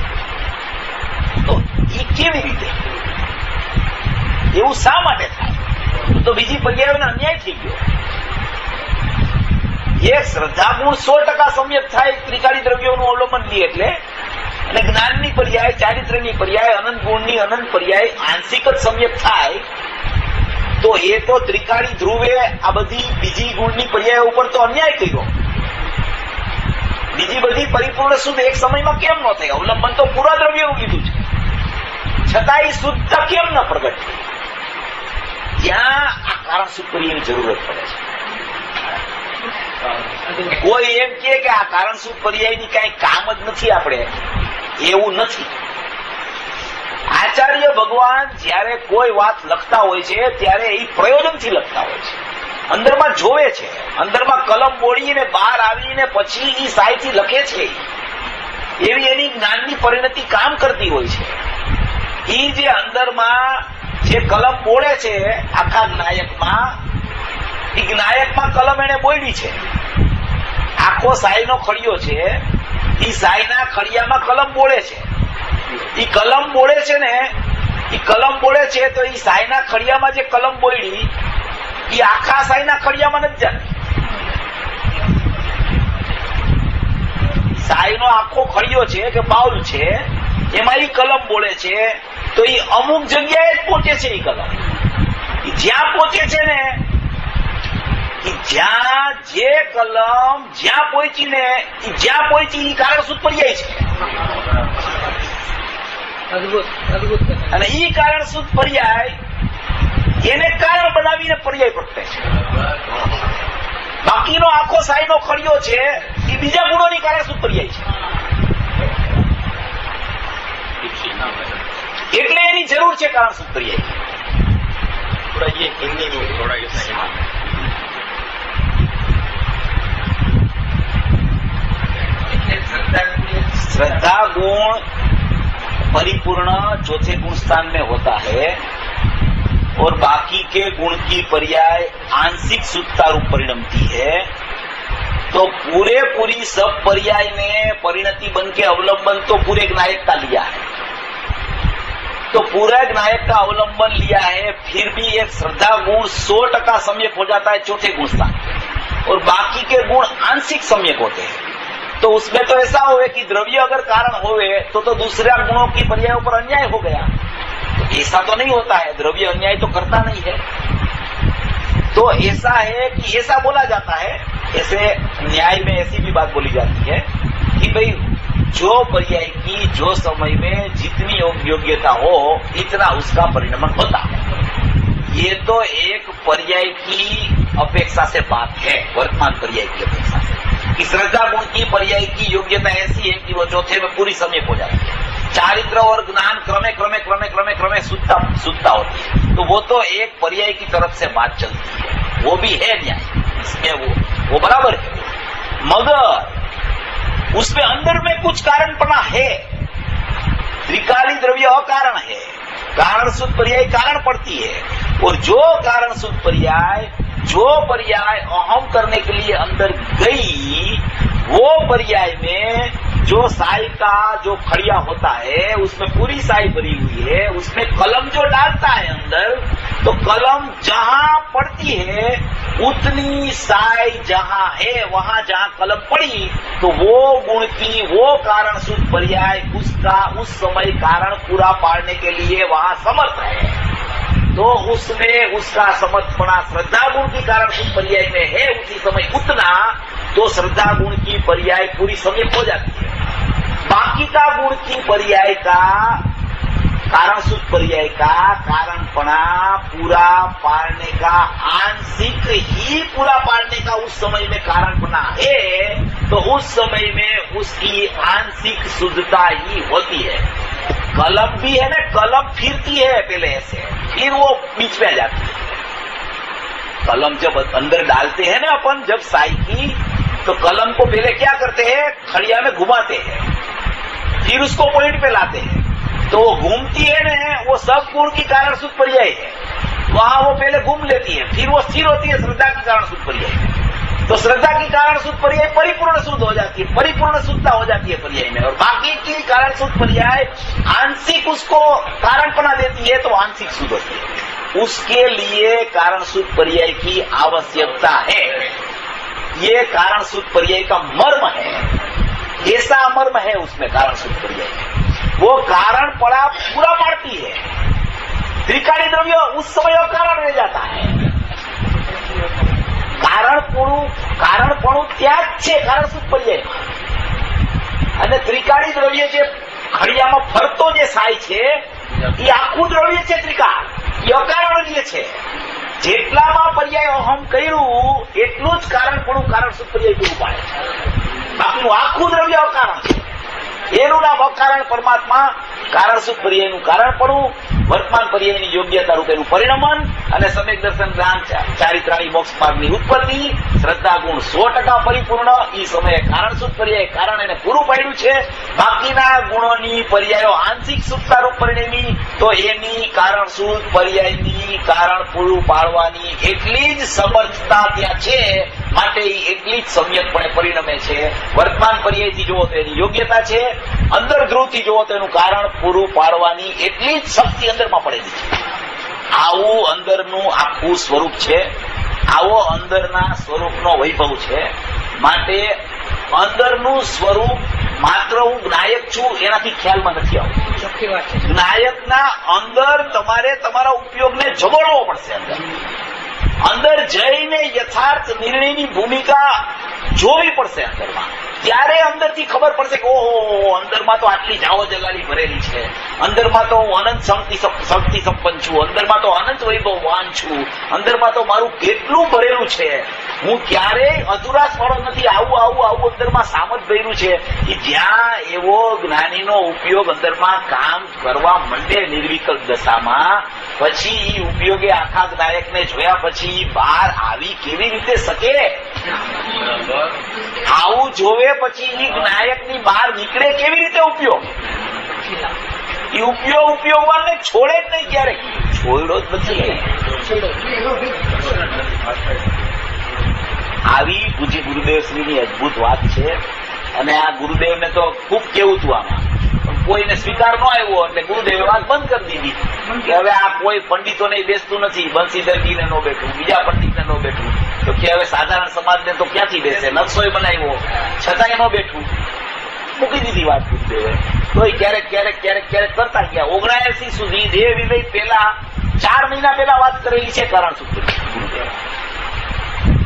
તો એ કેવી રીતે? એવું શા માટે થાય? તો બીજી પર્યાયોને અન્યાય થઈ ગયો. એક શ્રદ્ધા ગુણ 100% સમ્યક થાય ત્રિકાળી દ્રવ્યોનું અવલંબન લે એટલે, અને જ્ઞાનની પર્યાય, ચારિત્ર્યની પર્યાય, અનંત ગુણની અનંત પર્યાય આંશિક જ સમ્યક થાય, તો એ તો ત્રિકાળી ધ્રુવે આ બધી બીજી ગુણની પર્યાય ઉપર તો અન્યાય કર્યો. બીજી બધી પરિપૂર્ણ શુદ્ધ એક સમયમાં કેમ ન થઈ? અવલંબન તો પૂરા દ્રવ્યનું લીધું છે, છતાં એ શુદ્ધતા કેમ ન પ્રગટ થઈ? ત્યાં આ કારણ શુદ્ધ પર્યાયની જરૂરત પડે છે. કોઈ એમ કે આ કારણ શુદ્ધ પર્યાયની કઈ કામ જ નથી, આપણે એવું નથી. આચાર્ય ભગવાન જયારે કોઈ વાત લખતા હોય છે ત્યારે એ પ્રયોજનથી લખતા હોય છે. અંદરમાં જોવે છે, અંદરમાં કલમ બોળીને બહાર આવીને પછી એ સાહિત્ય લખે છે. એવી એની જ્ઞાનની પરિણતિ કામ કરતી હોય છે. એ જે અંદરમાં જે કલમ બોળે છે આખા જ્ઞાયકમાં, એ જ્ઞાયકમાં કલમ એને બોળી છે. આખો સાઈનો ખડિયો છે, એ સાઈના ખડિયામાં કલમ બોળે છે. એ કલમ બોળે છે ને, એ કલમ બોળે છે તો એ સાઈના ખડિયામાં જે કલમ બોળી એ આખા સાઈના ખડિયામાં નથી જાતી. સાઈનો આખો ખડિયો છે કે બાઉલ છે, એમાં એ કલમ બોળે છે, તો એ અમુક જગ્યાએ જ પહોંચે છે. એ કલમ જ્યાં પહોંચે છે ને, જ્યાં જે કલમ જ્યાં પહોંચી ને, જ્યાં પહોંચી એ કારણ શુદ્ધ પર્યાય છે. અદભુત અદભુત અને ઈ કારણસૂત્ર પર્યાય એને કારણ બનાવીને પર્યાય પ્રગટે છે. બાકીનો આખો સાઈનો ખડિયો છે એ બીજા ગુણોની કારણસૂત્ર પર્યાય છે. એટલે એની જરૂર છે કારણસૂત્ર પર્યાય. श्रद्धा गुण परिपूर्ण चौथे गुण स्थान में होता है और बाकी के गुण की पर्याय आंशिक शुद्धता रूप परिणमती है. तो पूरी सब पर्याय ने परिणति बन के अवलंबन तो पूरे नायक का लिया है. तो पूरा नायक का अवलंबन लिया है, फिर भी एक श्रद्धा गुण 100% सम्यक हो जाता है चौथे गुण स्थान और बाकी के गुण आंशिक सम्यक होते हैं. तो उसमें तो ऐसा होवे कि द्रव्य अगर कारण होवे तो दूसरे गुणों की पर्यायों पर अन्याय हो गया. तो ऐसा तो नहीं होता है, द्रव्य अन्याय तो करता नहीं है. तो ऐसा है कि ऐसा बोला जाता है, ऐसे न्याय में ऐसी भी बात बोली जाती है कि भाई जो पर्याय की जो समय में जितनी योग्यता हो इतना उसका परिणमन होता है. ये तो एक पर्याय की अपेक्षा से बात है, वर्तमान पर्याय की अपेक्षा से, कि श्रद्धा गुण की पर्याय की योग्यता ऐसी है कि वो चौथे में पूरी समय हो जाती है. चारित्र और ज्ञान क्रमे क्रमे क्रमे क्रमे क्रमे शुद्धता होती है. तो वो तो एक पर्याय की तरफ से बात चलती है, वो भी है न्याय, इसमें वो बराबर है. मगर उसमें अंदर में कुछ कारणपना है. त्रिकाली द्रव्य अकारण है, कारण शुद्ध पर्याय कारण पड़ती है. और जो कारण शुद्ध पर्याय जो पर्याय अहम करने के लिए अंदर गई वो पर्याय में जो साई का जो खड़िया होता है उसमें पूरी साई भरी हुई है. उसमें कलम जो डालता है अंदर, तो कलम जहां पड़ती है उतनी साई जहां है वहां जहां कलम पड़ी तो वो गुण की वो कारण शुद्ध पर्याय उसका उस समय कारण पूरा पाड़ने के लिए वहां समर्थ है. तो उसमें उसका समर्थपणा श्रद्धा गुण की कारण शुद्ध पर्याय में है उसी समय उतना, तो श्रद्धा गुण की पर्याय पूरी समय हो जाती है. बाकी का गुण की पर्याय का कारण शुद्ध पर्याय का कारणपणा पूरा पाड़ने का आंशिक ही पूरा पाड़ने का उस समय में कारणपणा है. तो उस समय में उसकी आंशिक शुद्धता ही होती है. कलम भी है ना, कलम फिरती है पहले ऐसे, फिर वो बीच में आ जाती है. कलम जब अंदर डालते हैं ना अपन जब साई की, तो कलम को पहले क्या करते हैं, खड़िया में घुमाते हैं, फिर उसको पॉइंट पे लाते हैं. तो वो घूमती है ना, वो सब गुण की कारण शुद्ध पर्याय है, वहां वो पहले घूम लेती है, फिर वो स्थिर होती है श्रद्धा की कारण शुद्ध पर्याय. तो श्रद्धा की कारण शुद्ध पर्याय परिपूर्ण शुद्ध हो जाती है, परिपूर्ण शुद्धता हो जाती है पर्याय में. और बाकी की कारण शुद्ध पर्याय आंशिक उसको कारणपना देती है, तो आंशिक शुद्ध होती है. उसके लिए कारण शुद्ध पर्याय की आवश्यकता है. ये कारण शुद्ध पर्याय का मर्म है, ऐसा मर्म है उसमें कारण शुद्ध पर्याय. वो कारण पड़ा पूरा पाड़ती है. त्रिकाली द्रव्य उस समय कारण रह जाता है. કારણપણું ત્યાં જ છે કારણ શુદ્ધ પર્યાયમાં. અને ત્રિકાળી દ્રવ્ય જે ખડિયામાં ફરતો જે સાય છે એ આખું દ્રવ્ય છે ત્રિકાળ, એ અકારણીય છે. જેટલામાં પર્યાય અહમ કર્યું એટલું જ કારણપણું કારણ શુદ્ધ પર્યાય પૂરું પાડે છે. બાકીનું આખું દ્રવ્ય અકારણ છે. એનું નામ અકારણ પરમાત્મા. કારણ શુદ્ધ પર્યાયનું કારણપણું, વર્તમાન પર્યાયની યોગ્યતા રૂપેનું પરિણમન અને સમ્યક દર્શન જ્ઞાન ચારિત્રાણી મોક્ષ માર્ગની ઉત્પત્તિ. શ્રદ્ધા ગુણ 100% પરિપૂર્ણ. એ સમયે કારણ શુદ્ધ પર્યાય કારણ એને પૂરું પાડ્યું છે. બાકીના ગુણોની પર્યાયો આંશિક શુદ્ધતા રૂપ પરિણમી, તો એની કારણ શુદ્ધ પર્યાયની કારણ પૂરું પાડવાની એટલી જ સમર્થતા ત્યાં છે, માટે એ એટલી જ સમ્યકપણે પરિણમે છે. વર્તમાન પર્યાયથી જુઓ તો એની યોગ્યતા છે, અંદર ધ્રુવથી જુઓ તો એનું કારણ પૂરું પાડવાની એટલી જ શક્તિ અંદરમાં પડેલી છે. આવું અંદરનું આખું સ્વરૂપ છે, આવો અંદરના સ્વરૂપનો વૈભવ છે. માટે અંદરનું સ્વરૂપ માત્ર હું જ્ઞાયક છું એનાથી ખ્યાલમાં નથી આવતું. જ્ઞાયકના અંદર તમારે તમારા ઉપયોગને જમાડવો પડશે. અંદર જઈને યથાર્થ નિર્ણયની ભૂમિકા જોવી પડશે અંદરમાં. ત્યારે અંદરથી ખબર પડશે કે ઓહો, અંદરમાં તો આટલી જાઓ જલાલી ભરેલી છે, અંદરમાં તો હું અનંત શક્તિ સંપન્ન છું, અંદરમાં તો અનંત વૈભવવાન છું, અંદરમાં તો મારું કેટલું ભરેલું છે, હું ક્યારેય અધુરાશ વાળો નથી, આવું અંદરમાં સામત ભર્યું છે. કે જ્યાં એવો જ્ઞાનીનો ઉપયોગ અંદરમાં કામ કરવા માંડે નિર્વિકલ્પ દશામાં, પછી એ ઉપયોગે આખા જ્ઞાયકને જોયા પછી બહાર આવી કેવી રીતે શકે? આવું જોવે પછી એ જ્ઞાયકની બહાર નીકળે કેવી રીતે ઉપયોગ? એ ઉપયોગવાળને છોડે જ નહીં, ક્યારેક છોડ્યો જ નથી. આવી પૂજ્ય ગુરુદેવશ્રીની અદભુત વાત છે. અને આ ગુરુદેવને તો ખૂબ કેવું હતું આમાં, કોઈને સ્વીકાર ન આવ્યો એટલે ગુરુદેવે વાત બંધ કરી દીધી કે હવે આ કોઈ પંડિતોને બેસતું નથી, બંસીધરજીને નો બેઠું, બીજા પંડિતને નો બેઠું, તો કે હવે સાધારણ સમાજને તો ક્યાંથી બેસે, નકશોય બનાવ્યો છતાંય ન બેઠું, મૂકી દીધી વાત ગુરુદેવે. તો ક્યારેક કરતા ગયા. 79 સુધી દેહ વિલય પહેલા 4 મહિના પહેલા વાત કરેલી છે કારણ સૂત્ર ગુરુદેવ.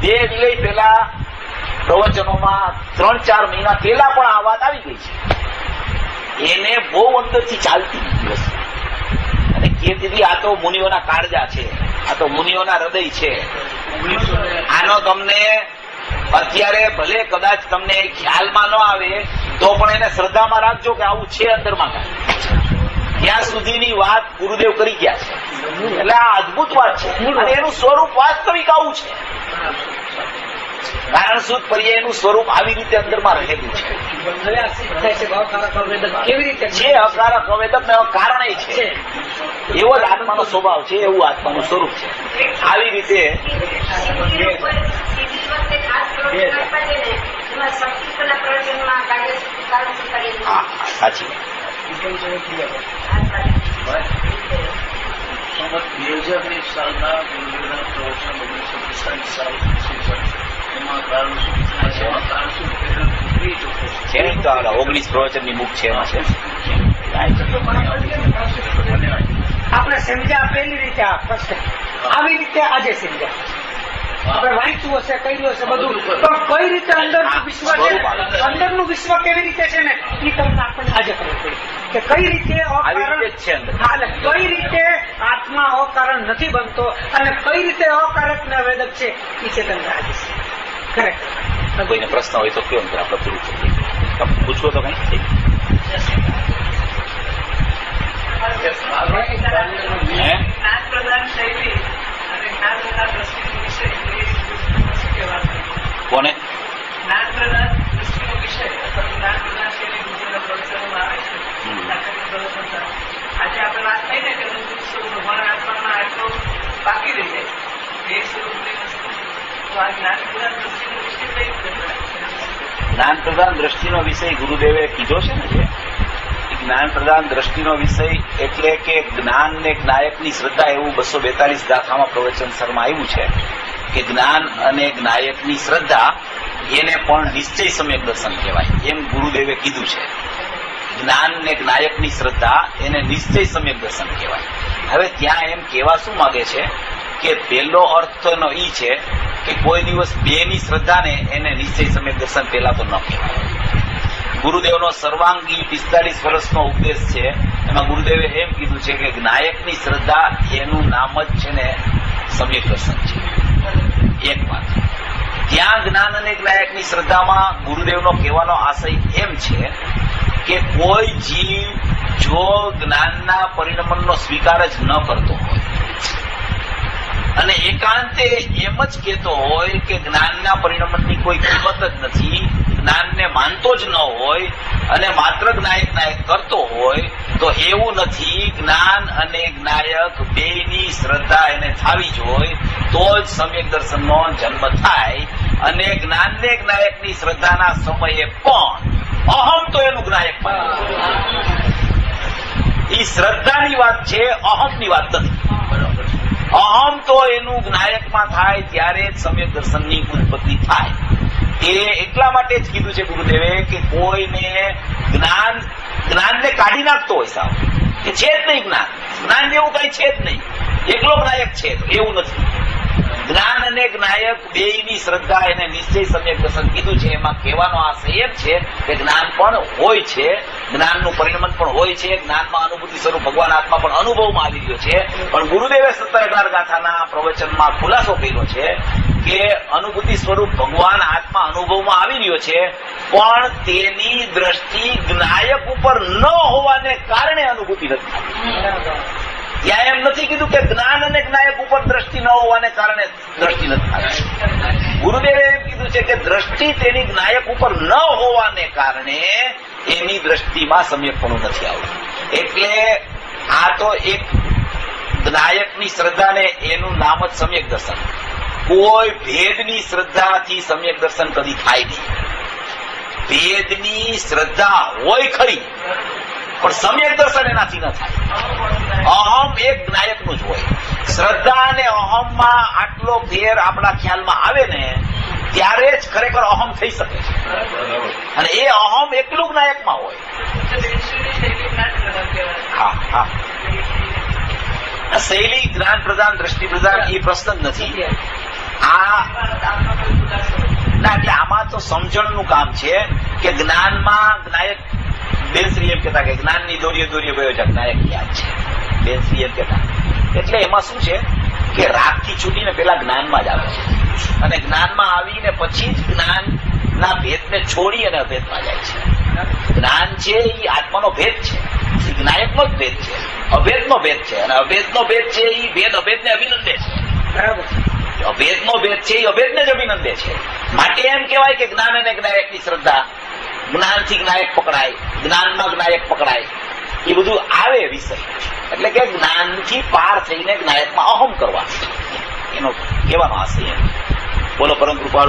દેહ વિલય પહેલા પ્રવચનોમાં 3-4 મહિના પહેલા પણ આ વાત આવી ગઈ છે. એને બહુ અંદરથી ચાલતી વસ્તુ, અને કહેતી આ તો મુનિઓના કાળજા છે, આ તો મુનિઓના હૃદય છે. આનો તમને અત્યારે ભલે કદાચ તમને ખ્યાલમાં ન આવે તો પણ એને શ્રદ્ધામાં રાખજો કે આવું છે અંદરમાં. ત્યાં સુધીની વાત ગુરુદેવ કરી ગયા છે. એટલે આ અદભુત વાત છે, અને એનું સ્વરૂપ વાસ્તવિક આવું છે. કારણ શું પર્યાયનું સ્વરૂપ આવી રીતે અંદરમાં રહેલું છે. જે અકારક અવેદક ને કારણે છે, એવો જ આત્માનો સ્વભાવ છે, એવું આત્માનું સ્વરૂપ છે. આવી રીતે સાચી સંવત 2001 સાલના ગુરુદેવના પ્રવચન 1945 સાલ એમાં છે ને, તો 19 પ્રવચનની બુક છે એમાં છે. આપણે સમજ્યા પહેલી રીતે આ પ્રશ્ન આવી રીતે આજે સમજ્યા, આપણે વાંચ્યું હશે, કર્યું હશે બધું, પણ કઈ રીતે અંદરનું વિશ્વ છે ને, અંદરનું વિશ્વ કેવી રીતે છે ને, એ તમને આપણને આજે ખબર પડી કે કઈ રીતે કઈ રીતે આત્મા અકારણ નથી બનતો અને કઈ રીતે અકારક ને વેદક છે, એ છે તમને આજે ખરેખર. કોઈને પ્રશ્ન હોય તો કયો, આપણે પૂરું કરીએ. તમે પૂછવો તો કઈ કોને આજે આપણે વાત થઈ ને કે ભગવાન આત્મામાં આટલો બાકી રહી જાય, એ સ્વરૂપ તો આ જ્ઞાન પ્રધાન દ્રષ્ટિનો વિષય કઈ જ્ઞાન પ્રધાન દ્રષ્ટિનો વિષય ગુરુદેવે કીધો છે ને. જ્ઞાન પ્રધાન દ્રષ્ટિનો વિષય એટલે કે જ્ઞાન ને જ્ઞાયકની શ્રદ્ધા, એવું 242 ગાથામાં પ્રવચન સરમાં આવ્યું છે કે જ્ઞાન અને જ્ઞાયકની શ્રદ્ધા એને પણ નિશ્ચય સમ્યક દર્શન કહેવાય, એમ ગુરુદેવે કીધું છે. જ્ઞાન ને જ્ઞાયકની શ્રદ્ધા એને નિશ્ચય સમ્યક દર્શન કહેવાય. હવે ત્યાં એમ કહેવા શું માંગે છે કે પહેલો અર્થ તો એનો ઈ છે કે કોઈ દિવસ બેની શ્રદ્ધાને એને નિશ્ચય સમ્યક દર્શન પહેલા તો ન કહેવાય. ગુરુદેવનો સર્વાંગી 45 વર્ષનો ઉપદેશ છે, એમાં ગુરુદેવે એમ કીધું છે કે જ્ઞાયકની શ્રદ્ધા એનું નામ જ છે ને સમ્યક દર્શન છે. એક વાત ત્યાં જ્ઞાન અને જ્ઞાયકની શ્રદ્ધામાં ગુરુદેવનો કહેવાનો આશય એમ છે કે કોઈ જીવ જો જ્ઞાનના પરિણમનનો સ્વીકાર જ ન કરતો હોય અને એકાંતે એમ જ કહેતો હોય કે જ્ઞાનના પરિણમનની કોઈ કિંમત જ નથી, જ્ઞાનને માનતો જ ન હોય અને માત્ર જ્ઞાયક કરતો હોય, તો એવું નથી. જ્ઞાન અને જ્ઞાયક બેયની શ્રદ્ધા એને થાવી જ હોય તો જ સમ્યક દર્શનનો જન્મ થાય. અને જ્ઞાનને જ્ઞાયકની શ્રદ્ધાના સમયે પણ અહમ તો એનું જ્ઞાયક માને. એ શ્રદ્ધાની વાત છે, અહમની વાત નથી. અહમ તો એનું જ્ઞાયકમાં થાય ત્યારે જ સમ્યક દર્શનની ઉત્પત્તિ થાય. એ એટલા માટે જ કીધું છે ગુરુદેવે કે કોઈને જ્ઞાનને કાઢી નાખતો હોય સાહેબ કે છે જ નહીં, જ્ઞાન જેવું કઈ છે જ નહીં, એકલો જ્ઞાયક છે, એવું નથી. જ્ઞાન અને જ્ઞાયક બેયની શ્રદ્ધા એને નિશ્ચય સમ્યક દર્શન કીધું છે. એમાં કહેવાનો આશય એમ છે કે જ્ઞાન પણ હોય છે, જ્ઞાનનું પરિણમન પણ હોય છે, જ્ઞાનમાં અનુભૂતિ સ્વરૂપ ભગવાન આત્મા પણ અનુભવમાં આવી રહ્યો છે. પણ ગુરુદેવે 17 ગાથાના પ્રવચનમાં ખુલાસો કર્યો છે કે અનુભૂતિ સ્વરૂપ ભગવાન આત્મા અનુભવમાં આવી રહ્યો છે, પણ તેની દ્રષ્ટિ જ્ઞાયક ઉપર ન હોવાને કારણે અનુભૂતિ નથી. ત્યાં એમ નથી કીધું કે જ્ઞાન અને જ્ઞાયક ઉપર દ્રષ્ટિ ન હોવાને કારણે દ્રષ્ટિ નથી થતી. ગુરુદેવે એમ કીધું છે કે દ્રષ્ટિ તેની જ્ઞાયક ઉપર ન હોવાને કારણે એની દ્રષ્ટિમાં સમ્યકપણું નથી આવતું. એટલે આ તો એક જ્ઞાયકની શ્રદ્ધાને એનું નામ જ સમ્યક દર્શન. કોઈ ભેદની શ્રદ્ધાથી સમ્યક દર્શન કદી થાય નહીં. ભેદની શ્રદ્ધા હોય ખરી, પણ સમ્યક દર્શન એનાથી ન થાય. અહમ એક જ્ઞાયકનું જ હોય. શ્રદ્ધા અને અહમમાં આટલો ફેર આપણા ખ્યાલમાં આવે ને ત્યારે જ ખરેખર અહમ થઈ શકે છે. અને એ અહમ એકલું જ્ઞાયકમાં હોય. હા હા, શૈલી જ્ઞાન પ્રદાન દ્રષ્ટિ પ્રદાન એ પ્રશ્ન જ નથી. એટલે આમાં તો સમજણનું કામ છે કે જ્ઞાનમાં જ્ઞાયક, બેનશ્રી એમ કહેતા કે જ્ઞાનની દોરીએ વયો જાય, જ્ઞાયક યાદ છે, બેનશ્રી એમ કહેતા. એટલે એમાં શું છે કે રાગથી છૂટીને પેલા જ્ઞાનમાં જ આવે છે, અને જ્ઞાનમાં આવીને પછી જ જ્ઞાનના ભેદને છોડી અને અભેદમાં જાય છે. જ્ઞાન છે એ આત્માનો ભેદ છે, એ જ્ઞાયકનો જ ભેદ છે, અભેદનો ભેદ છે. અને અભેદનો ભેદ છે એ ભેદ અભેદને અભિનંદે છે. બરાબર, અભેદનો ભેદ છે એ અભેદને જ અભિનંદે છે. માટે એમ કહેવાય કે જ્ઞાન અને જ્ઞાયકની શ્રદ્ધા, જ્ઞાનથી જ્ઞાયક પકડાય, જ્ઞાનમાં જ્ઞાયક પકડાય, એ બધું આવે વિષય. એટલે કે જ્ઞાનથી પાર થઈને જ્ઞાયકમાં અહમ કરવા, એનો કહેવાનો આશય. બોલો પરમ કૃપાળુ